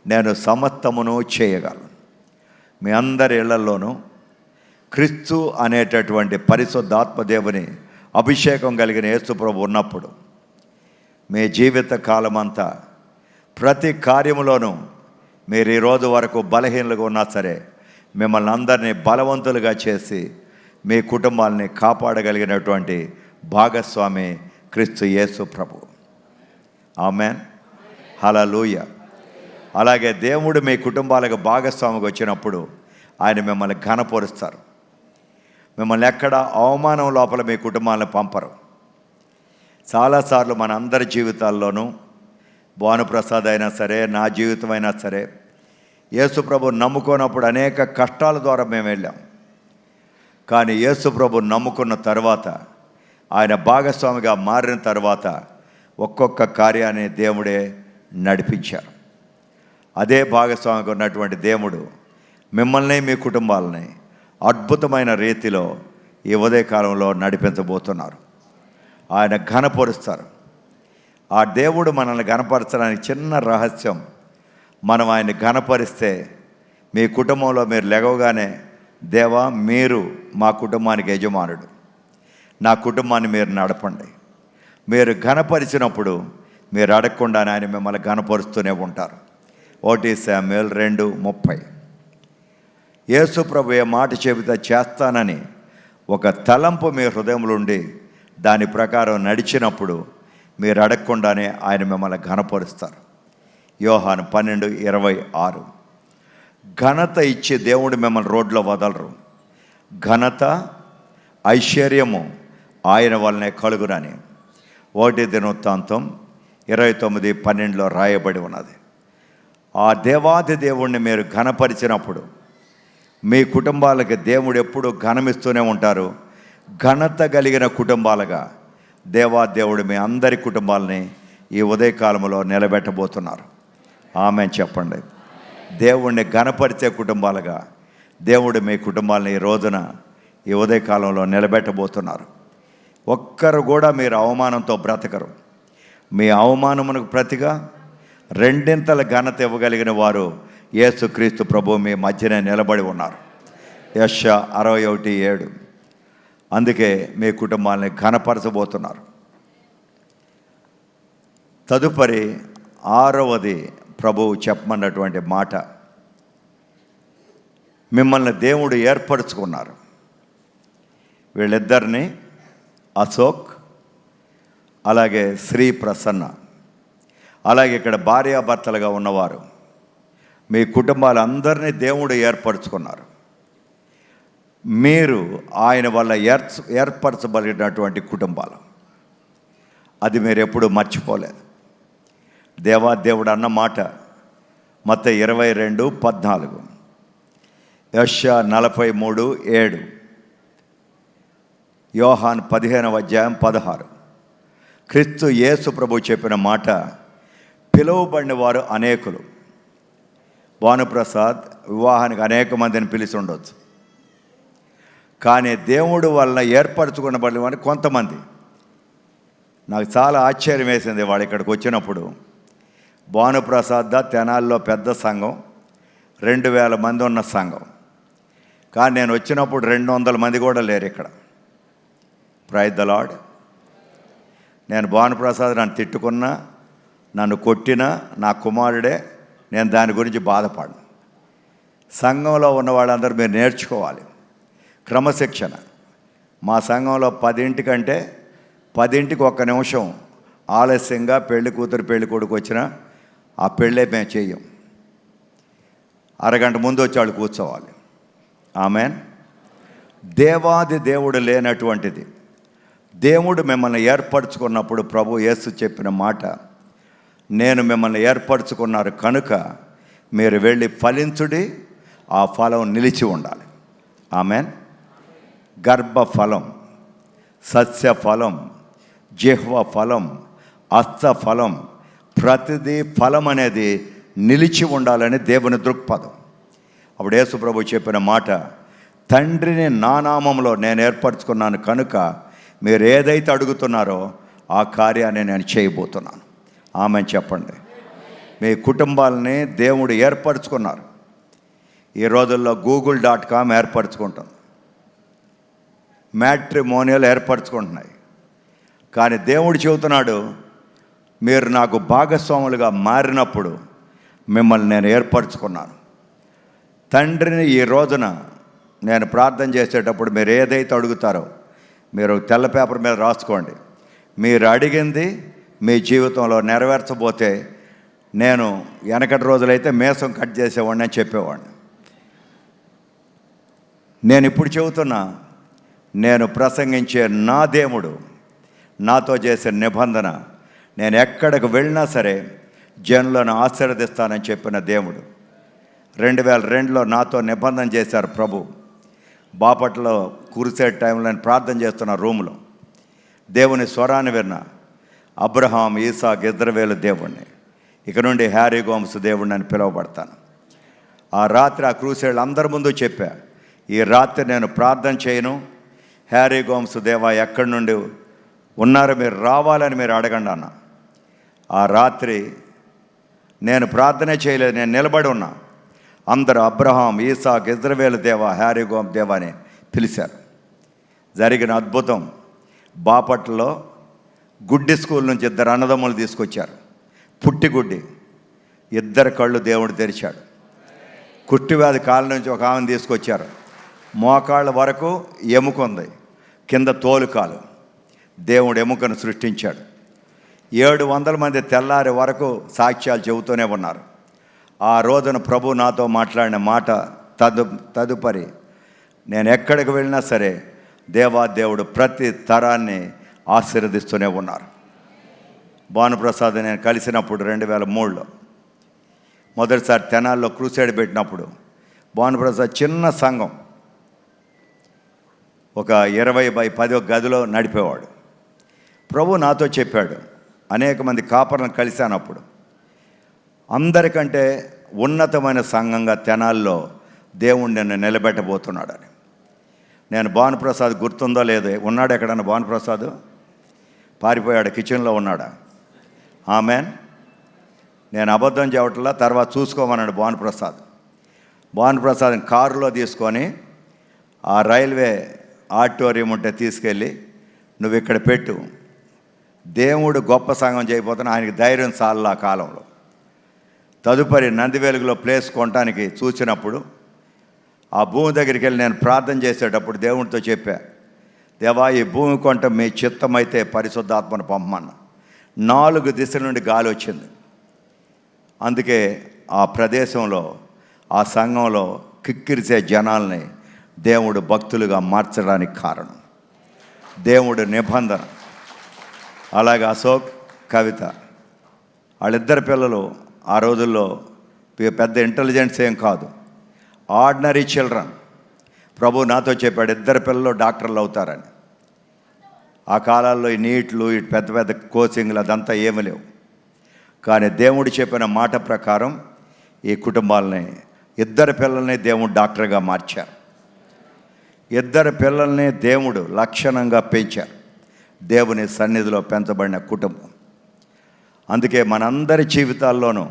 నేను సమస్తమును చేయగలను. మీ అందరి ఇళ్లలోనూ క్రీస్తు అనేటటువంటి పరిశుద్ధాత్మ దేవుని అభిషేకం కలిగిన యేసు ప్రభు ఉన్నప్పుడు మీ జీవిత కాలమంతా ప్రతి కార్యములోనూ మీరు ఈ రోజు వరకు బలహీనలుగా ఉన్నా సరే మిమ్మల్ని అందరినీ బలవంతులుగా చేసి మీ కుటుంబాలని కాపాడగలిగినటువంటి భాగస్వామి క్రీస్తు యేసు ప్రభు. ఆమేన్. హల్లెలూయా. అలాగే దేవుడు మీ కుటుంబాలకు భాగస్వామిగా వచ్చినప్పుడు ఆయన మిమ్మల్ని ఘనపరుస్తారు. మిమ్మల్ని ఎక్కడ అవమానం లోపల మీ కుటుంబాలను పంపరు. చాలాసార్లు మన అందరి జీవితాల్లోనూ, భానుప్రసాద్ అయినా సరే, నా జీవితం అయినా సరే, యేసు ప్రభు నమ్ముకున్నప్పుడు అనేక కష్టాల ద్వారా మేము వెళ్ళాం. కానీ యేసు ప్రభు నమ్ముకున్న తర్వాత, ఆయన భాగస్వామిగా మారిన తర్వాత ఒక్కొక్క కార్యాన్ని దేవుడే నడిపించారు. అదే భాగస్వామిగా ఉన్నటువంటి దేవుడు మిమ్మల్ని మీ కుటుంబాలని అద్భుతమైన రీతిలో ఈ ఉదయకాలంలో నడిపించబోతున్నారు. ఆయన ఘనపరుస్తారు. ఆ దేవుడు మనల్ని ఘనపరచడానికి చిన్న రహస్యం, మనం ఆయన్ని ఘనపరిస్తే మీ కుటుంబంలో మీరు లెగవగానే, దేవా మీరు మా కుటుంబానికి యజమానుడు, నా కుటుంబాన్ని మీరు నడపండి. మీరు ఘనపరిచినప్పుడు మీరు అడగకుండానే ఆయన మిమ్మల్ని ఘనపరుస్తూనే ఉంటారు. 1 శామ్యూయల్ 2:30. యేసు ప్రభు ఏ మాట చెబితే చేస్తానని ఒక తలంపు మీ హృదయంలో ఉండి దాని ప్రకారం నడిచినప్పుడు మీరు అడగకుండానే ఆయన మిమ్మల్ని ఘనపరుస్తారు. యోహాను 12:26. ఘనత ఇచ్చి దేవుడు మిమ్మల్ని రోడ్లో వదలరు. ఘనత ఐశ్వర్యము ఆయన వల్లనే కలుగునని 1 దినవృత్తాంతం 29:12లో రాయబడి ఉన్నది. ఆ దేవాది దేవుణ్ణి మీరు ఘనపరిచినప్పుడు మీ కుటుంబాలకి దేవుడు ఎప్పుడు ఘనమిస్తూనే ఉంటారు. ఘనత కలిగిన కుటుంబాలుగా దేవాదేవుడు మీ అందరి కుటుంబాలని ఈ ఉదయకాలంలో నిలబెట్టబోతున్నారు. ఆమేన్ చెప్పండి. దేవుణ్ణి ఘనపరిచే కుటుంబాలుగా దేవుడు మీ కుటుంబాలని ఈ రోజున ఈ ఉదయకాలంలో నిలబెట్టబోతున్నారు. ఒక్కరు కూడా మీరు అవమానంతో బ్రతకరు. మీ అవమానమునకు ప్రతిగా 2 ఘనత ఇవ్వగలిగిన వారు యేసుక్రీస్తు ప్రభు మీ మధ్యనే నిలబడి ఉన్నారు. యెషయా 61:7. అందుకే మీ కుటుంబాన్ని ఘనపరచబోతున్నారు. తదుపరి 6వది ప్రభువు చెప్పమన్నటువంటి మాట, మిమ్మల్ని దేవుడు ఏర్పరచుకున్నారు. వీళ్ళిద్దరిని అశోక్, అలాగే శ్రీ ప్రసన్న, అలాగే ఇక్కడ భార్యాభర్తలుగా ఉన్నవారు, మీ కుటుంబాలందరినీ దేవుడు ఏర్పరచుకున్నారు. మీరు ఆయన వల్ల ఏర్పరచబడినటువంటి కుటుంబాలు. అది మీరు ఎప్పుడు మర్చిపోలేదు. దేవుడు అన్న మాట మత్తయి 22:14, యెషయా 43:7, యోహాను 15:16. క్రీస్తు యేసు ప్రభు చెప్పిన మాట, పిలువబడిన వారు అనేకులు. భానుప్రసాద్ వివాహానికి అనేక మందిని పిలిచి ఉండొచ్చు, కానీ దేవుడు వలన ఏర్పరచుకునబడిన వారు కొంతమంది. నాకు చాలా ఆశ్చర్యం వేసింది వాడు ఇక్కడికి వచ్చినప్పుడు. భానుప్రసాద్ తెనాల్లో పెద్ద సంఘం, 2000 మంది ఉన్న సంఘం, కానీ నేను వచ్చినప్పుడు 200 మంది కూడా లేరు ఇక్కడ. Praise the lord. నేను భానుప్రసాద్ నన్ను తిట్టుకున్నా, నన్ను కొట్టినా నా కుమారుడే, నేను దాని గురించి బాధపడను. సంఘంలో ఉన్న వాళ్ళందరూ మీరు నేర్చుకోవాలి క్రమశిక్షణ. మా సంఘంలో 10 కంటే 10కి 1 నిమిషం ఆలస్యంగా పెళ్లి కూతురు పెళ్లి కొడుకు వచ్చినా ఆ పెళ్ళే మేము చెయ్యం. అరగంట ముందు వచ్చి వాళ్ళు కూర్చోవాలి. ఆమెన్. దేవాది దేవుడు లేనటువంటిది. దేవుడు మిమ్మల్ని ఏర్పరచుకున్నప్పుడు ప్రభు యేసు చెప్పిన మాట, నేను మిమ్మల్ని ఏర్పరచుకున్నారు కనుక మీరు వెళ్ళి ఫలించుడి, ఆ ఫలం నిలిచి ఉండాలి. ఆమెన్. గర్భఫలం, సస్యఫలం, జిహ్వ ఫలం, హస్తఫలం, ప్రతిదీ ఫలం అనేది నిలిచి ఉండాలని దేవుని దృక్పథం. అప్పుడు యేసు ప్రభు చెప్పిన మాట, తండ్రిని నా నామంలో నేను ఏర్పరచుకున్నాను కనుక మీరు ఏదైతే అడుగుతున్నారో ఆ కార్యాన్ని నేను చేయబోతున్నాను. ఆమెను చెప్పండి. మీ కుటుంబాలని దేవుడు ఏర్పరచుకున్నారు. ఈ రోజుల్లో google.com ఏర్పరచుకుంటుంది, మ్యాట్రిమోనియల్ ఏర్పరచుకుంటున్నాయి. కానీ దేవుడు చెబుతున్నాడు, మీరు నాకు భాగస్వాములుగా మారినప్పుడు మిమ్మల్ని నేను ఏర్పరచుకున్నాను. తండ్రిని ఈ రోజున నేను ప్రార్థన చేసేటప్పుడు మీరు ఏదైతే అడుగుతారో మీరు తెల్ల పేపర్ మీద రాసుకోండి. మీరు అడిగింది మీ జీవితంలో నెరవేర్చబోతే నేను వెనకటి రోజులైతే మేసం కట్ చేసేవాడిని అని చెప్పేవాడిని. నేను ఇప్పుడు చెబుతున్నా, నేను ప్రసంగించే నా దేవుడు నాతో చేసే నిబంధన, నేను ఎక్కడికి వెళ్ళినా సరే జనులను ఆశీర్వదిస్తానని చెప్పిన దేవుడు. 2002లో నాతో నిబంధన చేశారు ప్రభు. బాపట్లో కురిసేట్ టైంలో నేను ప్రార్థన చేస్తున్న రూమ్లో దేవుని స్వరాన్ని విన్నా. అబ్రహాం, ఈసాక్, ఇజ్రాయేలు దేవుణ్ణి, ఇక నుండి హ్యారీ గోమ్స్ దేవుణ్ణి అని పిలువబడతాను. ఆ రాత్రి ఆ క్రూసేడ్లు అందరి ముందు చెప్పా, ఈ రాత్రి నేను ప్రార్థన చేయను, హ్యారీ గోమ్స్ దేవా ఎక్కడి నుండి ఉన్నారు మీరు రావాలని మీరు అడగండి అన్న. ఆ రాత్రి నేను ప్రార్థనే చేయలేదు, నేను నిలబడి ఉన్నా. అందరూ అబ్రహాం, ఈసాక్, ఇజ్రాయేలు దేవా, హ్యారీ గోమ్ దేవా అని పిలిచారు. జరిగిన అద్భుతం, బాపట్లలో గుడ్డి స్కూల్ నుంచి 2 అన్నదమ్ములు తీసుకొచ్చారు. పుట్టి గుడ్డి, 2 కళ్ళు దేవుడు తెరిచాడు. కుట్టివ్యాధి కాళ్ళ నుంచి ఒక ఆమెను తీసుకొచ్చారు. మోకాళ్ళ వరకు ఎముక ఉంది, కింద తోలుకాలు. దేవుడు ఎముకను సృష్టించాడు. 700 మంది తెల్లారి వరకు సాక్ష్యాలు చెబుతూనే ఉన్నారు. ఆ రోజున ప్రభు నాతో మాట్లాడిన మాట తదుపరి నేను ఎక్కడికి వెళ్ళినా సరే దేవుడు ప్రతి తరాన్ని ఆశీర్వదిస్తూనే ఉన్నారు. భానుప్రసాద్ నేను కలిసినప్పుడు 2003లో మొదటిసారి తెనాల్లో క్రూసేడ్ పెట్టినప్పుడు భానుప్రసాద్ చిన్న సంఘం, ఒక 20x10 గదిలో నడిపేవాడు. ప్రభు నాతో చెప్పాడు, అనేక మంది కాపర్లను కలిశానప్పుడు, అందరికంటే ఉన్నతమైన సంఘంగా తెనాల్లో దేవుడు నిన్ను నిలబెట్టబోతున్నాడని. నేను భానుప్రసాద్ గుర్తుందో లేదో, ఉన్నాడు ఎక్కడన్నా భానుప్రసాద్? పారిపోయాడు, కిచెన్లో ఉన్నాడా? ఆమెన్. నేను అబద్ధం చెప్పట్లా, తర్వాత చూసుకోమన్నాడు భానుప్రసాద్ కారులో తీసుకొని ఆ రైల్వే ఆడిటోరియం ఉంటే తీసుకెళ్ళి నువ్వు ఇక్కడ పెట్టు, దేవుడు గొప్ప సంఘం చేయబోతున్నా. ఆయనకి ధైర్యం చాలు ఆ కాలంలో. తదుపరి నందివేలుగులో ప్లేస్ కొనడానికి చూసినప్పుడు ఆ భూమి దగ్గరికి వెళ్ళి నేను ప్రార్థన చేసేటప్పుడు దేవునితో చెప్పా, దేవా ఈ భూమి కొంట మీ చిత్తమైతే పరిశుద్ధాత్మను పంపమన్నా. 4 దిశల నుండి గాలి వచ్చింది. అందుకే ఆ ప్రదేశంలో, ఆ సంఘంలో కిక్కిరిసే జనాల్ని దేవుడు భక్తులుగా మార్చడానికి కారణం, దేవుడు నిబంధన. అలాగే అశోక్, కవిత వాళ్ళిద్దరు పిల్లలు ఆ రోజుల్లో పెద్ద ఇంటెలిజెన్స్ ఏం కాదు, ఆర్డినరీ చిల్డ్రన్. ప్రభు నాతో చెప్పాడు ఇద్దరు పిల్లలు డాక్టర్లు అవుతారని. ఆ కాలాల్లో ఈ నీట్లు, ఈ పెద్ద పెద్ద కోచింగ్లు అదంతా ఏమీ లేవు. కానీ దేవుడు చెప్పిన మాట ప్రకారం ఈ కుటుంబాలని, ఇద్దరు పిల్లల్ని దేవుడు డాక్టర్గా మార్చారు. ఇద్దరు పిల్లల్ని దేవుడు లక్షణంగా పెంచారు. దేవుని సన్నిధిలో పెంచబడిన కుటుంబం. అందుకే మనందరి జీవితాల్లోనూ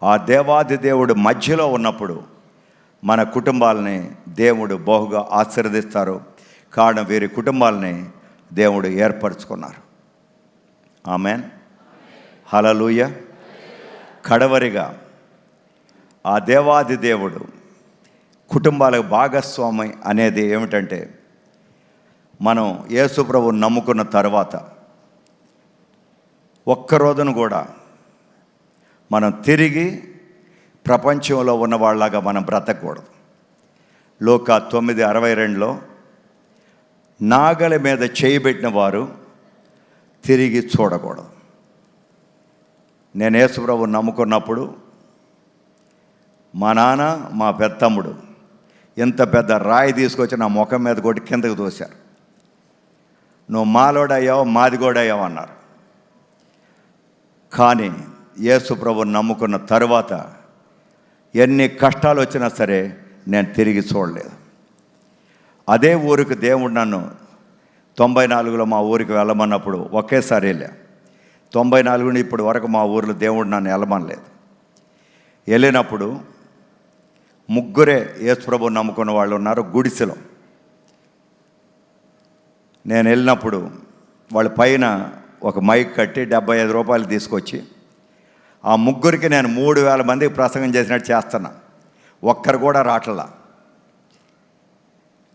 ఆ దేవాది దేవుడు మధ్యలో ఉన్నప్పుడు మన కుటుంబాలని దేవుడు బహుగా ఆశీర్వదిస్తారు. కారణం వీరి కుటుంబాలని దేవుడు ఏర్పరచుకున్నారు. ఆమెన్, హల్లెలూయా. కడవరిగా ఆ దేవాది దేవుడు కుటుంబాలకు భాగస్వామి అనేది ఏమిటంటే, మనం యేసు ప్రభువుని నమ్ముకున్న తర్వాత ఒక్కరోజును కూడా మనం తిరిగి ప్రపంచంలో ఉన్న వాళ్ళలాగా మనం బ్రతకూడదు. లూకా 9:62లో నాగలి మీద చేయబెట్టిన వారు తిరిగి చూడకూడదు. నేను యేసు ప్రభువుని నమ్ముకున్నప్పుడు మా నాన్న, మా పెద్దమ్ముడు ఇంత పెద్ద రాయి తీసుకొచ్చి నా ముఖం మీద కొట్టి కిందకు తోశారు. నువ్వు మాలోడయ్యావు, మాదిగోడయ్యావు అన్నారు. కానీ యేసు ప్రభువుని నమ్ముకున్న తరువాత ఎన్ని కష్టాలు వచ్చినా సరే నేను తిరిగి చూడలేదు. అదే ఊరికి దేవుడు నన్ను 94లో మా ఊరికి వెళ్ళమన్నప్పుడు ఒకేసారి వెళ్ళా. 94 నుండి ఇప్పటి వరకు మా ఊరిలో దేవుడు నన్ను వెళ్ళమనలేదు. వెళ్ళినప్పుడు ముగ్గురే యేసు ప్రభువుని నమ్ముకున్న వాళ్ళు ఉన్నారు గుడిసెలో. నేను వెళ్ళినప్పుడు వాళ్ళ పైన ఒక మైక్ కట్టి 75 రూపాయలు తీసుకొచ్చి ఆ ముగ్గురికి నేను 3000 మందికి ప్రసంగం చేసినట్టు చేస్తున్నా. ఒక్కరు కూడా రాట్లా.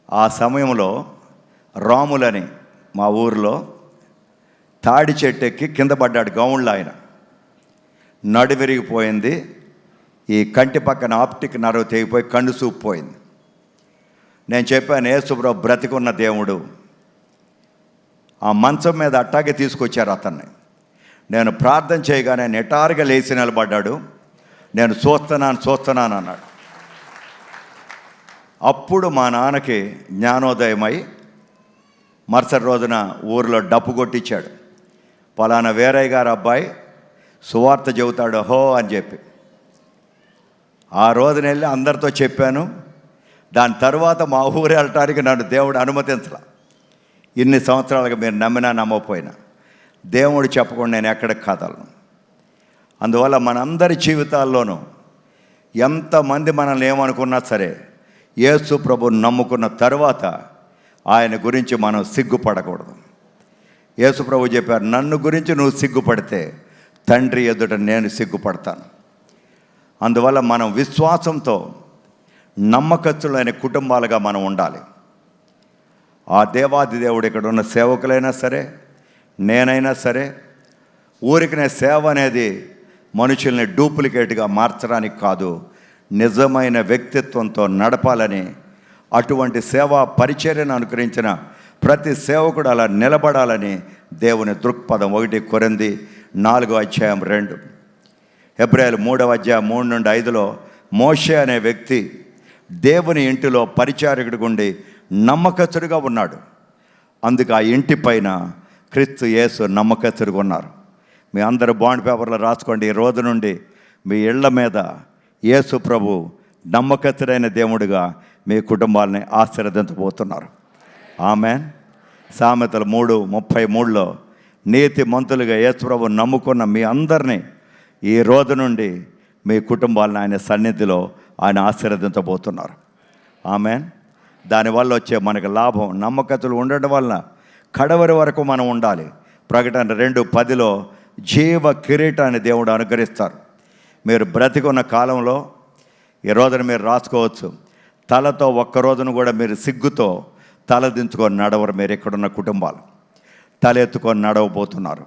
ఆ సమయంలో రాములని మా ఊరిలో తాడి చెట్టు ఎక్కి కింద పడ్డాడు గౌండ్లో. ఆయన నడు విరిగిపోయింది. ఈ కంటి పక్కన ఆప్టిక్ నర్వ్ తెగిపోయి కన్ను చూపు పోయింది. నేను చెప్పాను, యేసు ప్రభు బ్రతికున్న దేవుడు. ఆ మంచం మీద అట్టాగే తీసుకొచ్చారు అతన్ని. నేను ప్రార్థన చేయగానే నిటారుగా లేచి నిలబడ్డాడు. నేను చూస్తున్నాను అన్నాడు. అప్పుడు మా నాన్నకి జ్ఞానోదయమై మరుసటి రోజున ఊరిలో డప్పు కొట్టించాడు. పలానా వీరయ్య గారు అబ్బాయి సువార్త చెబుతాడు హో అని చెప్పి. ఆ రోజున వెళ్ళి అందరితో చెప్పాను. దాని తర్వాత మా ఊరు వెళ్ళటానికి నన్ను దేవుడు అనుమతించలా. ఇన్ని సంవత్సరాలుగా మీరు నమ్మినా నమ్మకపోయినా దేవుడు చెప్పకుండా నేను ఎక్కడికి కదలను. అందువల్ల మనందరి జీవితాల్లోనూ ఎంతమంది మనల్ని ఏమనుకున్నా సరే యేసు ప్రభువుని నమ్ముకున్న తర్వాత ఆయన గురించి మనం సిగ్గుపడకూడదు. యేసు ప్రభు చెప్పారు, నన్ను గురించి నువ్వు సిగ్గుపడితే తండ్రి ఎదుట నేను సిగ్గుపడతాను. అందువల్ల మనం విశ్వాసంతో నమ్మకస్తులైన కుటుంబాలుగా మనం ఉండాలి. ఆ దేవాది దేవుడు ఇక్కడ ఉన్న సేవకులైనా సరే, నేనైనా సరే, ఊరికి సేవ అనేది మనుషుల్ని డూప్లికేట్గా మార్చడానికి కాదు, నిజమైన వ్యక్తిత్వంతో నడపాలని, అటువంటి సేవా పరిచర్యను అనుకరించిన ప్రతి సేవకుడు అలా నిలబడాలని దేవుని దృక్పథం. 1 కొరింథీ 4:2, హెబ్రాయలు 3:3-5లో మోషే అనే వ్యక్తి దేవుని ఇంటిలో పరిచారకుడిగా ఉండి నమ్మకస్తుడిగా ఉన్నాడు. అందుకు ఆ ఇంటి పైన క్రీస్తు యేసు నమ్మకస్తుడిగా ఉన్నారు. మీ అందరూ బాండ్ పేపర్లో రాసుకోండి. ఈ రోజు నుండి మీ ఇళ్ల మీద యేసు ప్రభు నమ్మకస్తుడైన దేవుడిగా మీ కుటుంబాలని ఆశీర్వదించబోతున్నారు. ఆమేన్. సామెతలు 3:33లో నీతి మంతులుగా యేసు ప్రభు నమ్ముకున్న మీ అందరినీ ఈ రోజు నుండి మీ కుటుంబాలను ఆయన సన్నిధిలో ఆయన ఆశీర్వదించబోతున్నారు. ఆమేన్. దానివల్ల వచ్చే మనకు లాభం, నమ్మకతులు ఉండడం వలన కడవరి వరకు మనం ఉండాలి. ప్రకటన 2:10లో జీవ కిరీటాన్ని దేవుడు అనుగ్రహిస్తారు. మీరు బ్రతికున్న కాలంలో ఈ రోజున మీరు రాసుకోవచ్చు, తలతో ఒక్కరోజును కూడా మీరు సిగ్గుతో తలదించుకొని నడవరు. మీరు ఇక్కడున్న కుటుంబాలు తల ఎత్తుకొని నడవబోతున్నారు,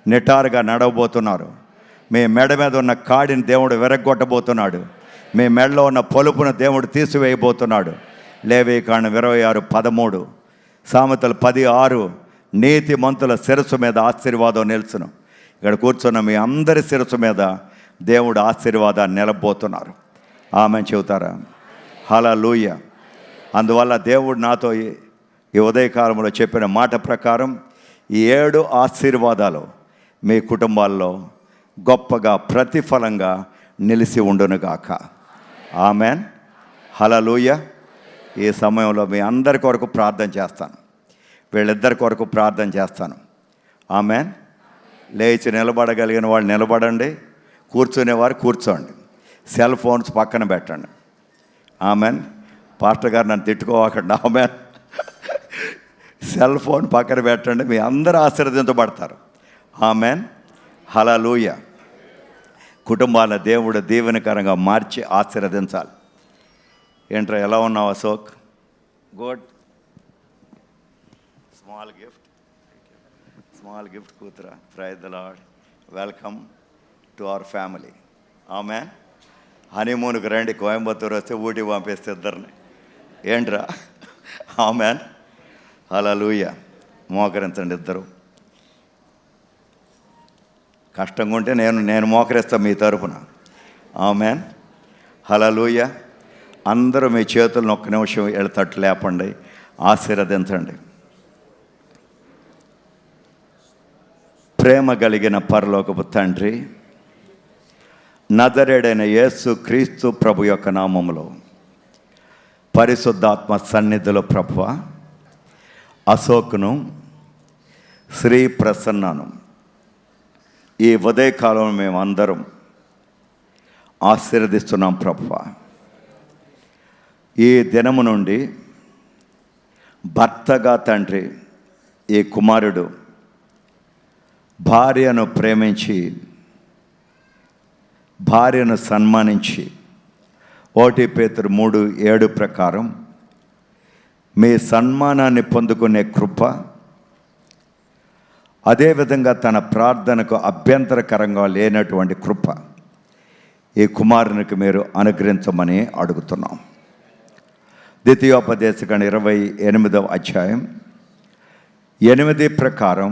నిటారుగా నడవబోతున్నారు. మీ మెడ మీద ఉన్న కాడిని దేవుడు విరగ్గొట్టబోతున్నాడు. మీ మెడలో ఉన్న పొలుపును దేవుడు తీసివేయబోతున్నాడు. లేవీకాండం 26:13, సామెతలు 10:6, నీతిమంతుల శిరస్సు మీద ఆశీర్వాదం నిలుచును. ఇక్కడ కూర్చున్న మీ అందరి శిరస్సు మీద దేవుడు ఆశీర్వాదాన్ని నిలబోతున్నారు. ఆమెను చెబుతారా? హల్లెలూయా. అందువల్ల దేవుడు నాతో ఈ ఉదయకాలంలో చెప్పిన మాట ప్రకారం ఈ 7 ఆశీర్వాదాలు మీ కుటుంబాల్లో గొప్పగా ప్రతిఫలంగా నిలిచి ఉండునుగాక. ఆమెన్. హల్లెలూయా. ఈ సమయంలో మీ అందరి కొరకు ప్రార్థన చేస్తాను. వీళ్ళిద్దరి కొరకు ప్రార్థన చేస్తాను. ఆమెన్. లేచి నిలబడగలిగిన వాళ్ళు నిలబడండి, కూర్చునేవారు కూర్చోండి, సెల్ ఫోన్స్ పక్కన పెట్టండి. ఆమెన్. పాస్టర్ గారు నన్ను తిట్టుకోవాకండి. ఆమెన్. సెల్ ఫోన్ పక్కన పెట్టండి, మీ అందరూ ఆశీర్వదించబడతారు. ఆమెన్. హల్లెలూయా. కుటుంబాల దేవుడు దీవెనకరంగా మార్చి ఆశీర్వదించాలి. ఏంట్రా ఎలా ఉన్నావు అశోక్? గుడ్. స్మాల్ గిఫ్ట్ కూతురా. Praise the Lord. Welcome to our family. Amen. హనీమూన్కి రండి, కోయంబత్తూరు వస్తే ఊటీ పంపిస్తే ఇద్దరిని. ఏంట్రా? ఆమెన్. హల్లెలూయా. మోకరించండి ఇద్దరు. కష్టంగా ఉంటే నేను మోకరిస్తాను మీ తరపున. ఆమెన్. హల్లెలూయా. అందరూ మీ చేతులను ఒక్క నిమిషం ఎడతట్టు లేపండి, ఆశీర్వదించండి. ప్రేమ కలిగిన పరలోకపు తండ్రి, నజరేయుడైన యేసు క్రీస్తు ప్రభు యొక్క నామములో, పరిశుద్ధాత్మ సన్నిధిలో ప్రభువా, అశోక్ను, శ్రీ ప్రసన్నను ఈ ఉదయకాలంలో మేము అందరం ఆశీర్వదిస్తున్నాం ప్రభువా. ఈ దినము నుండి భర్తగా తండ్రి ఈ కుమారుడు భార్యను ప్రేమించి, భార్యను సన్మానించి 1 పేతురు 3:7 ప్రకారం మీ సన్మానాన్ని పొందుకునే కృప, అదేవిధంగా తన ప్రార్థనకు అభ్యంతరకరంగా లేనటువంటి కృప ఈ కుమారునికి మీరు అనుగ్రహించమని అడుగుతున్నాం. ద్వితీయోపదేశకాండం 28వ అధ్యాయం 8 ప్రకారం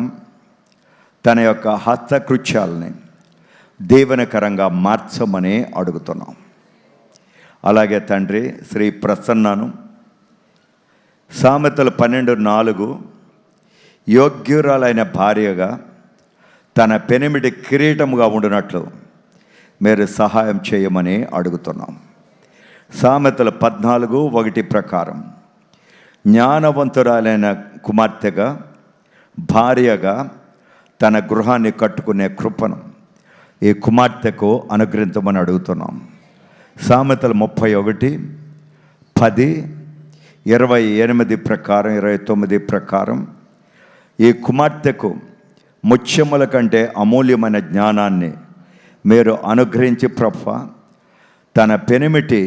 తన యొక్క హస్తకృత్యాలని దీవెనకరంగా మార్చమని అడుగుతున్నాం. అలాగే తండ్రి శ్రీ ప్రసన్నను సామెతలు 12:4 యోగ్యురాలైన భార్యగా తన పెనిమిటి కిరీటముగా ఉండినట్లు మీరు సహాయం చేయమని అడుగుతున్నాం. సామెతలు 14:1 ప్రకారం జ్ఞానవంతురాలైన కుమార్తెగా, భార్యగా తన గృహాన్ని కట్టుకునే కృపను ఈ కుమార్తెకు అనుగ్రహించమని అడుగుతున్నాం. సామెతలు 31:10, 28 ప్రకారం, 29 ప్రకారం ఈ కుమార్తెకు ముత్యముల కంటే అమూల్యమైన జ్ఞానాన్ని మీరు అనుగ్రహించి ప్రభువా, తన పెనిమిటి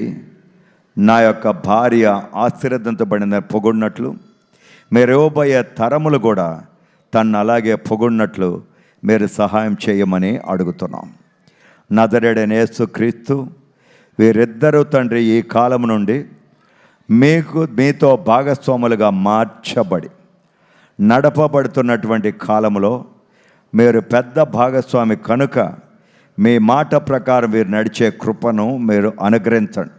నా యొక్క భార్య ఆశీర్వదించబడిన పొగుడినట్లు మీరు ఇవ్వబోయే తరములు కూడా తను అలాగే పొగుడినట్లు మీరు సహాయం చేయమని అడుగుతున్నాం. నజరేయుడైన యేసు క్రీస్తు వీరిద్దరూ తండ్రి ఈ కాలం నుండి మీతో భాగస్వాములుగా మార్చబడి నడపబడుతున్నటువంటి కాలంలో మీరు పెద్ద భాగస్వామి కనుక మీ మాట ప్రకారం మీరు నడిచే కృపను మీరు అనుగ్రహించండి.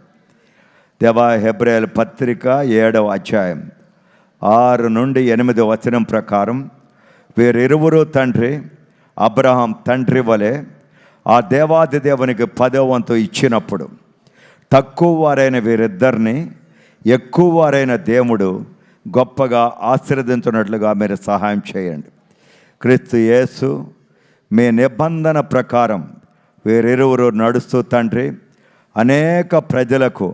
దేవా, హెబ్రేయుల పత్రిక 7వ అధ్యాయం 6-8 వచనం ప్రకారం వీరిరువురు తండ్రి అబ్రహాం తండ్రి వలె ఆ దేవాది దేవునికి 10వ వంతు ఇచ్చినప్పుడు తక్కువ వారైన వీరిద్దరిని ఎక్కువ వారైన దేవుడు గొప్పగా ఆశీర్వదించినట్లుగా మీరు సహాయం చేయండి. క్రీస్తు యేసు మీ నిబంధన ప్రకారం వీరిరువురు నడుస్తూ తండ్రి అనేక ప్రజలకు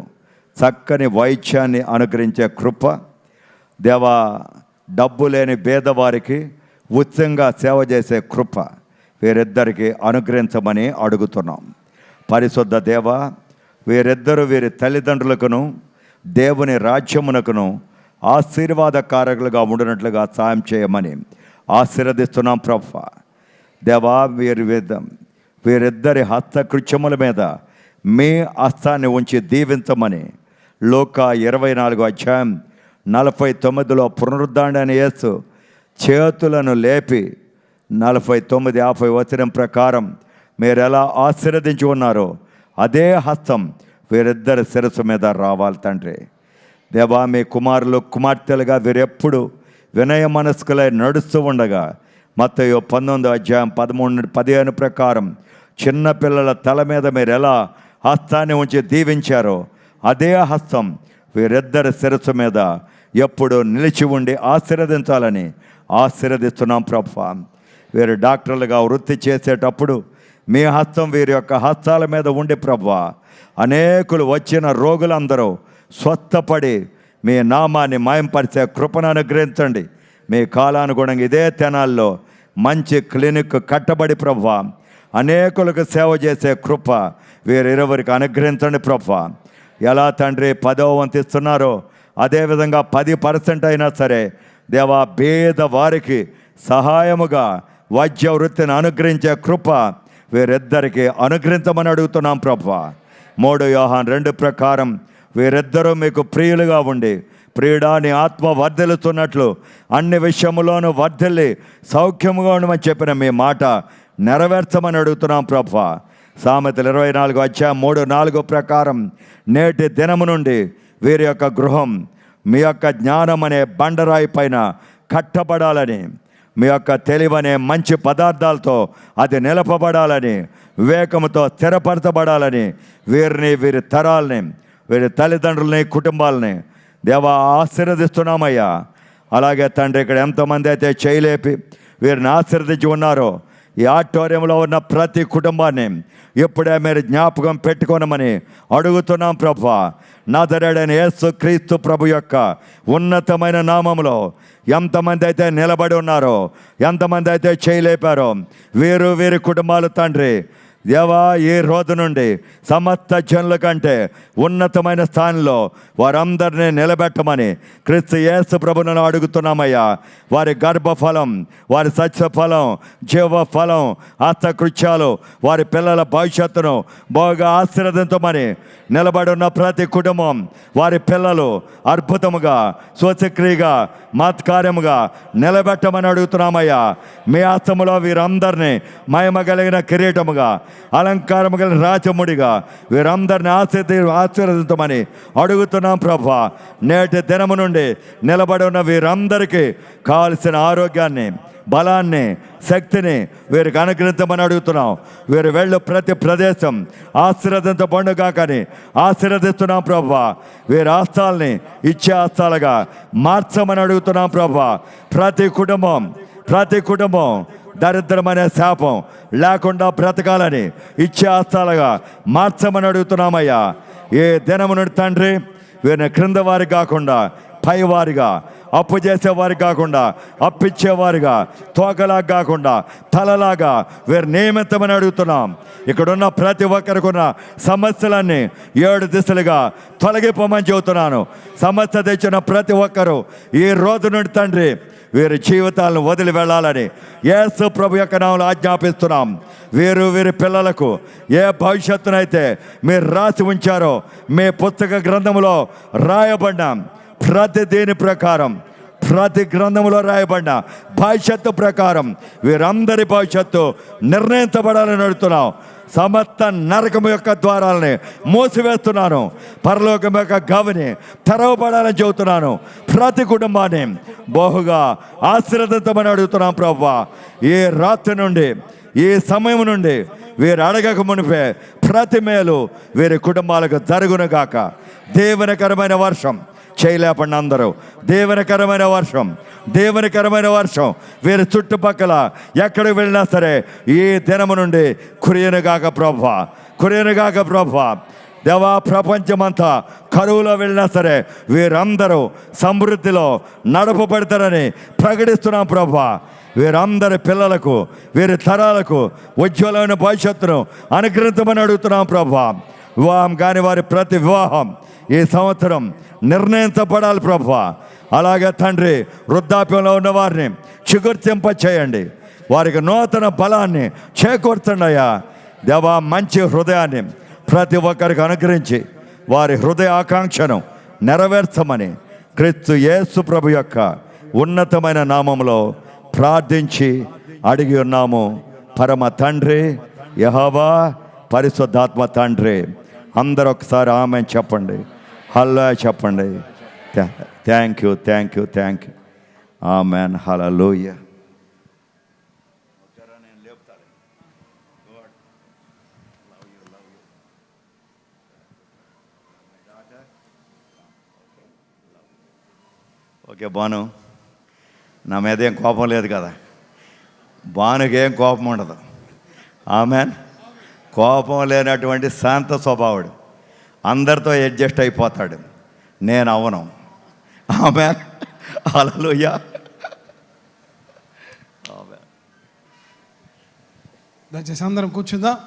చక్కని వైద్యాన్ని అనుగ్రహించే కృప, దేవా, డబ్బు లేని పేదవారికి ఉచితంగా సేవ చేసే కృప వీరిద్దరికి అనుగ్రహించమని అడుగుతున్నాం. పరిశుద్ధ దేవ, వీరిద్దరూ వీరి తల్లిదండ్రులకును దేవుని రాజ్యమునకును ఆశీర్వాదకారకులుగా ఉండినట్లుగా సాయం చేయమని ఆశీర్వదిస్తున్నాం ప్రభువా. దేవా, వీరిద్దరి హస్తకృత్యముల మీద మీ హస్తాన్ని ఉంచి దీవించమని లూకా 24:49 పునరుద్ధరణ యేసు చేతులను లేపి 49-50 వచనం ప్రకారం మీరు ఎలా ఆశీర్వదించి ఉన్నారో అదే హస్తం వీరిద్దరి శిరస్సు మీద రావాలి తండ్రి. దేవా, మీ కుమారులు కుమార్తెలుగా వీరెప్పుడు వినయ మనస్కులై నడుస్తూ ఉండగా మత్తయి 19:13-15 ప్రకారం చిన్నపిల్లల తల మీద మీరు ఎలా హస్తాన్ని ఉంచి దీవించారో అదే హస్తం వీరిద్దరి శిరస్సు మీద ఎప్పుడు నిలిచి ఉండి ఆశీర్వదించాలని ఆశీర్వదిస్తున్నాం ప్రభువా. వీరు డాక్టర్లుగా వృత్తి చేసేటప్పుడు మీ హస్తం వీరి యొక్క హస్తాల మీద ఉండి ప్రభువా, అనేకులు వచ్చిన రోగులందరూ స్వస్థపడి మీ నామాన్ని మాయంపరిచే కృపను అనుగ్రహించండి. మీ కాలానుగుణంగా ఇదే తెనాల్లో మంచి క్లినిక్ కట్టబడి ప్రభువా అనేకులకు సేవ చేసే కృప వీరిరువురికి అనుగ్రహించండి ప్రభువా. ఎలా తండ్రి 10వ వంతు ఇస్తున్నారో అదేవిధంగా 10% అయినా సరే దేవా, పేద వారికి సహాయముగా వైద్య వృత్తిని అనుగ్రహించే కృప వీరిద్దరికి అనుగ్రహించమని అడుగుతున్నాం ప్రభువా. 3 యోహాను 2 ప్రకారం వీరిద్దరూ మీకు ప్రియులుగా ఉండి ప్రియుడా నీ ఆత్మ వర్ధిల్లుతున్నట్లు అన్ని విషయములోనూ వర్ధిల్లి సౌఖ్యముగా ఉండమని చెప్పిన మీ మాట నెరవేర్చమని అడుగుతున్నాం ప్రభువా. సామెతలు 24:3-4 ప్రకారం నేటి దినము నుండి వీరి యొక్క గృహం మీ యొక్క జ్ఞానం అనే బండరాయి పైన కట్టబడాలని, మీ యొక్క తెలివనే మంచి పదార్థాలతో అది నిలపబడాలని, వివేకముతో స్థిరపరచబడాలని వీరిని, వీరి తరాలని, వీరి తల్లిదండ్రులని, కుటుంబాలని దేవా ఆశీర్వదిస్తున్నామయ్యా. అలాగే తండ్రి, ఇక్కడ ఎంతమంది అయితే చేయలేపి వీరిని ఆశీర్వదించి ఉన్నారో ఈ ఆడిటోరియంలో ఉన్న ప్రతి కుటుంబాన్ని ఇప్పుడే మీరు జ్ఞాపకం పెట్టుకోనమని అడుగుతున్నాం ప్రభువా. నజరేయుడైన యేసు క్రీస్తు ప్రభు యొక్క ఉన్నతమైన నామములో ఎంతమంది అయితే నిలబడి ఉన్నారో, ఎంతమంది అయితే చేయలేపారో వీరి కుటుంబాలు తండ్రి దేవా, ఈ రోజు నుండి సమస్త జనుల కంటే ఉన్నతమైన స్థానంలో వారందరినీ నిలబెట్టమని క్రీస్తు యేసు ప్రభువును అడుగుతున్నామయ్యా. వారి గర్భఫలం, వారి సత్యఫలం, జీవఫలం, హస్తకృత్యాలు, వారి పిల్లల భవిష్యత్తును బాగా ఆశీర్వదించమని నిలబడి ఉన్న ప్రతి కుటుంబం, వారి పిల్లలు అద్భుతముగా, స్వచక్రియగా, మత్కార్యముగా నిలబెట్టమని అడుగుతున్నామయ్యా. మీ హస్తములో వీరందరినీ మహిమ కలిగిన కిరీటముగా, అలంకారము కలిగిన రాజముడిగా వీరందరినీ ఆశీర్వదించమని అడుగుతున్నాం ప్రభువా. నేటి దినము నుండి నిలబడి ఉన్న వీరందరికీ కావలసిన ఆరోగ్యాన్ని, బలాన్ని, శక్తిని వీరికి అనుగ్రహించమని అడుగుతున్నాం. వీరు వెళ్ళు ప్రతి ప్రదేశం ఆశీర్వదించబడుగా కానీ ఆశీర్వదిస్తున్నాం ప్రభువా. వీరి హస్తాలని ఇచ్చే హస్తాలుగా మార్చమని అడుగుతున్నాం ప్రభువా. ప్రతి కుటుంబం దరిద్రమనే శాపం లేకుండా బ్రతకాలని ఇచ్చే హస్తాలుగా మార్చమని అడుగుతున్నామయ్యా. ఏ దినము నుండి తండ్రి వీరిని క్రింద వారికి కాకుండా పైవారిగా, అప్పు చేసేవారికి కాకుండా అప్పిచ్చేవారిగా, తోకలాగా కాకుండా తలలాగా వీరు నియమితమని అడుగుతున్నాం. ఇక్కడున్న ప్రతి ఒక్కరికి ఉన్న సమస్యలన్నీ 7 దిశలుగా తొలగిపోమని చెబుతున్నాను. సమస్య తెచ్చిన ప్రతి ఒక్కరూ ఈ రోజు నుండి తండ్రి వీరి జీవితాలను వదిలి వెళ్ళాలని యేసు ప్రభు యొక్క నామములో ఆజ్ఞాపిస్తున్నాం. వీరి పిల్లలకు ఏ భవిష్యత్తునైతే మీరు రాసి ఉంచారో మీ పుస్తక గ్రంథములో రాయబడినాం. ప్రతి గ్రంథములో రాయబడిన భవిష్యత్తు ప్రకారం వీరందరి భవిష్యత్తు నిర్ణయించబడాలని అడుగుతున్నాం. సమస్త నరకము యొక్క ద్వారాలని మూసివేస్తున్నాను. పరలోకం యొక్క గవిని తెరవబడాలని చెబుతున్నాను. ప్రతి కుటుంబాన్ని బహుగా ఆశీర్వదించమని అడుగుతున్నాం ప్రభువా. ఈ రాత్రి నుండి, ఈ సమయం నుండి వీరు అడగక మునిపే ప్రతి మేలు వీరి కుటుంబాలకు జరుగునుగాక. దీవెనకరమైన వర్షం చేయలేపండి అందరూ. దీవెనకరమైన వర్షం వీరి చుట్టుపక్కల ఎక్కడికి వెళ్ళినా సరే ఈ దినము నుండి కురియనుగాక ప్రభువా. దేవా, ప్రపంచమంతా కరువులో వెళ్ళినా సరే వీరందరూ సమృద్ధిలో నడపబడతారని ప్రకటిస్తున్నాం ప్రభువా. వీరందరి పిల్లలకు, వీరి తరాలకు ఉజ్వలమైన భవిష్యత్తును అనుగ్రహించమని అడుగుతున్నాం ప్రభువా. వివాహం కాని వారి ప్రతి వివాహం ఈ సంవత్సరం నిర్ణయించబడాలి ప్రభువా. అలాగే తండ్రి, వృద్ధాప్యంలో ఉన్న వారిని చిగుర్తింప చేయండి. వారికి నూతన బలాన్ని చేకూర్చండి అయ్యా. దేవా, మంచి హృదయాన్ని ప్రతి ఒక్కరికి అనుగ్రహించి వారి హృదయ ఆకాంక్షను నెరవేర్చమని క్రీస్తు యేసు ప్రభు యొక్క ఉన్నతమైన నామములో ప్రార్థించి అడిగి ఉన్నాము పరమ తండ్రి, యెహోవా పరిశుద్ధాత్మ తండ్రి. అందరూ ఒకసారి ఆమేన్ చెప్పండి, హల్లెలూయా చెప్పండి. Thank you, thank you, thank you. ఆమేన్, హల్లెలూయా. ఓకే బాను, నా మీద ఏం కోపం లేదు కదా? బానుకి ఏం కోపం ఉండదు. ఆమెన్. కోపం లేనటువంటి శాంత స్వభావుడు, అందరితో అడ్జస్ట్ అయిపోతాడు. నేను అవను. ఆమెన్, హల్లెలూయా. దయచేసి అందరం కూర్చుందాం.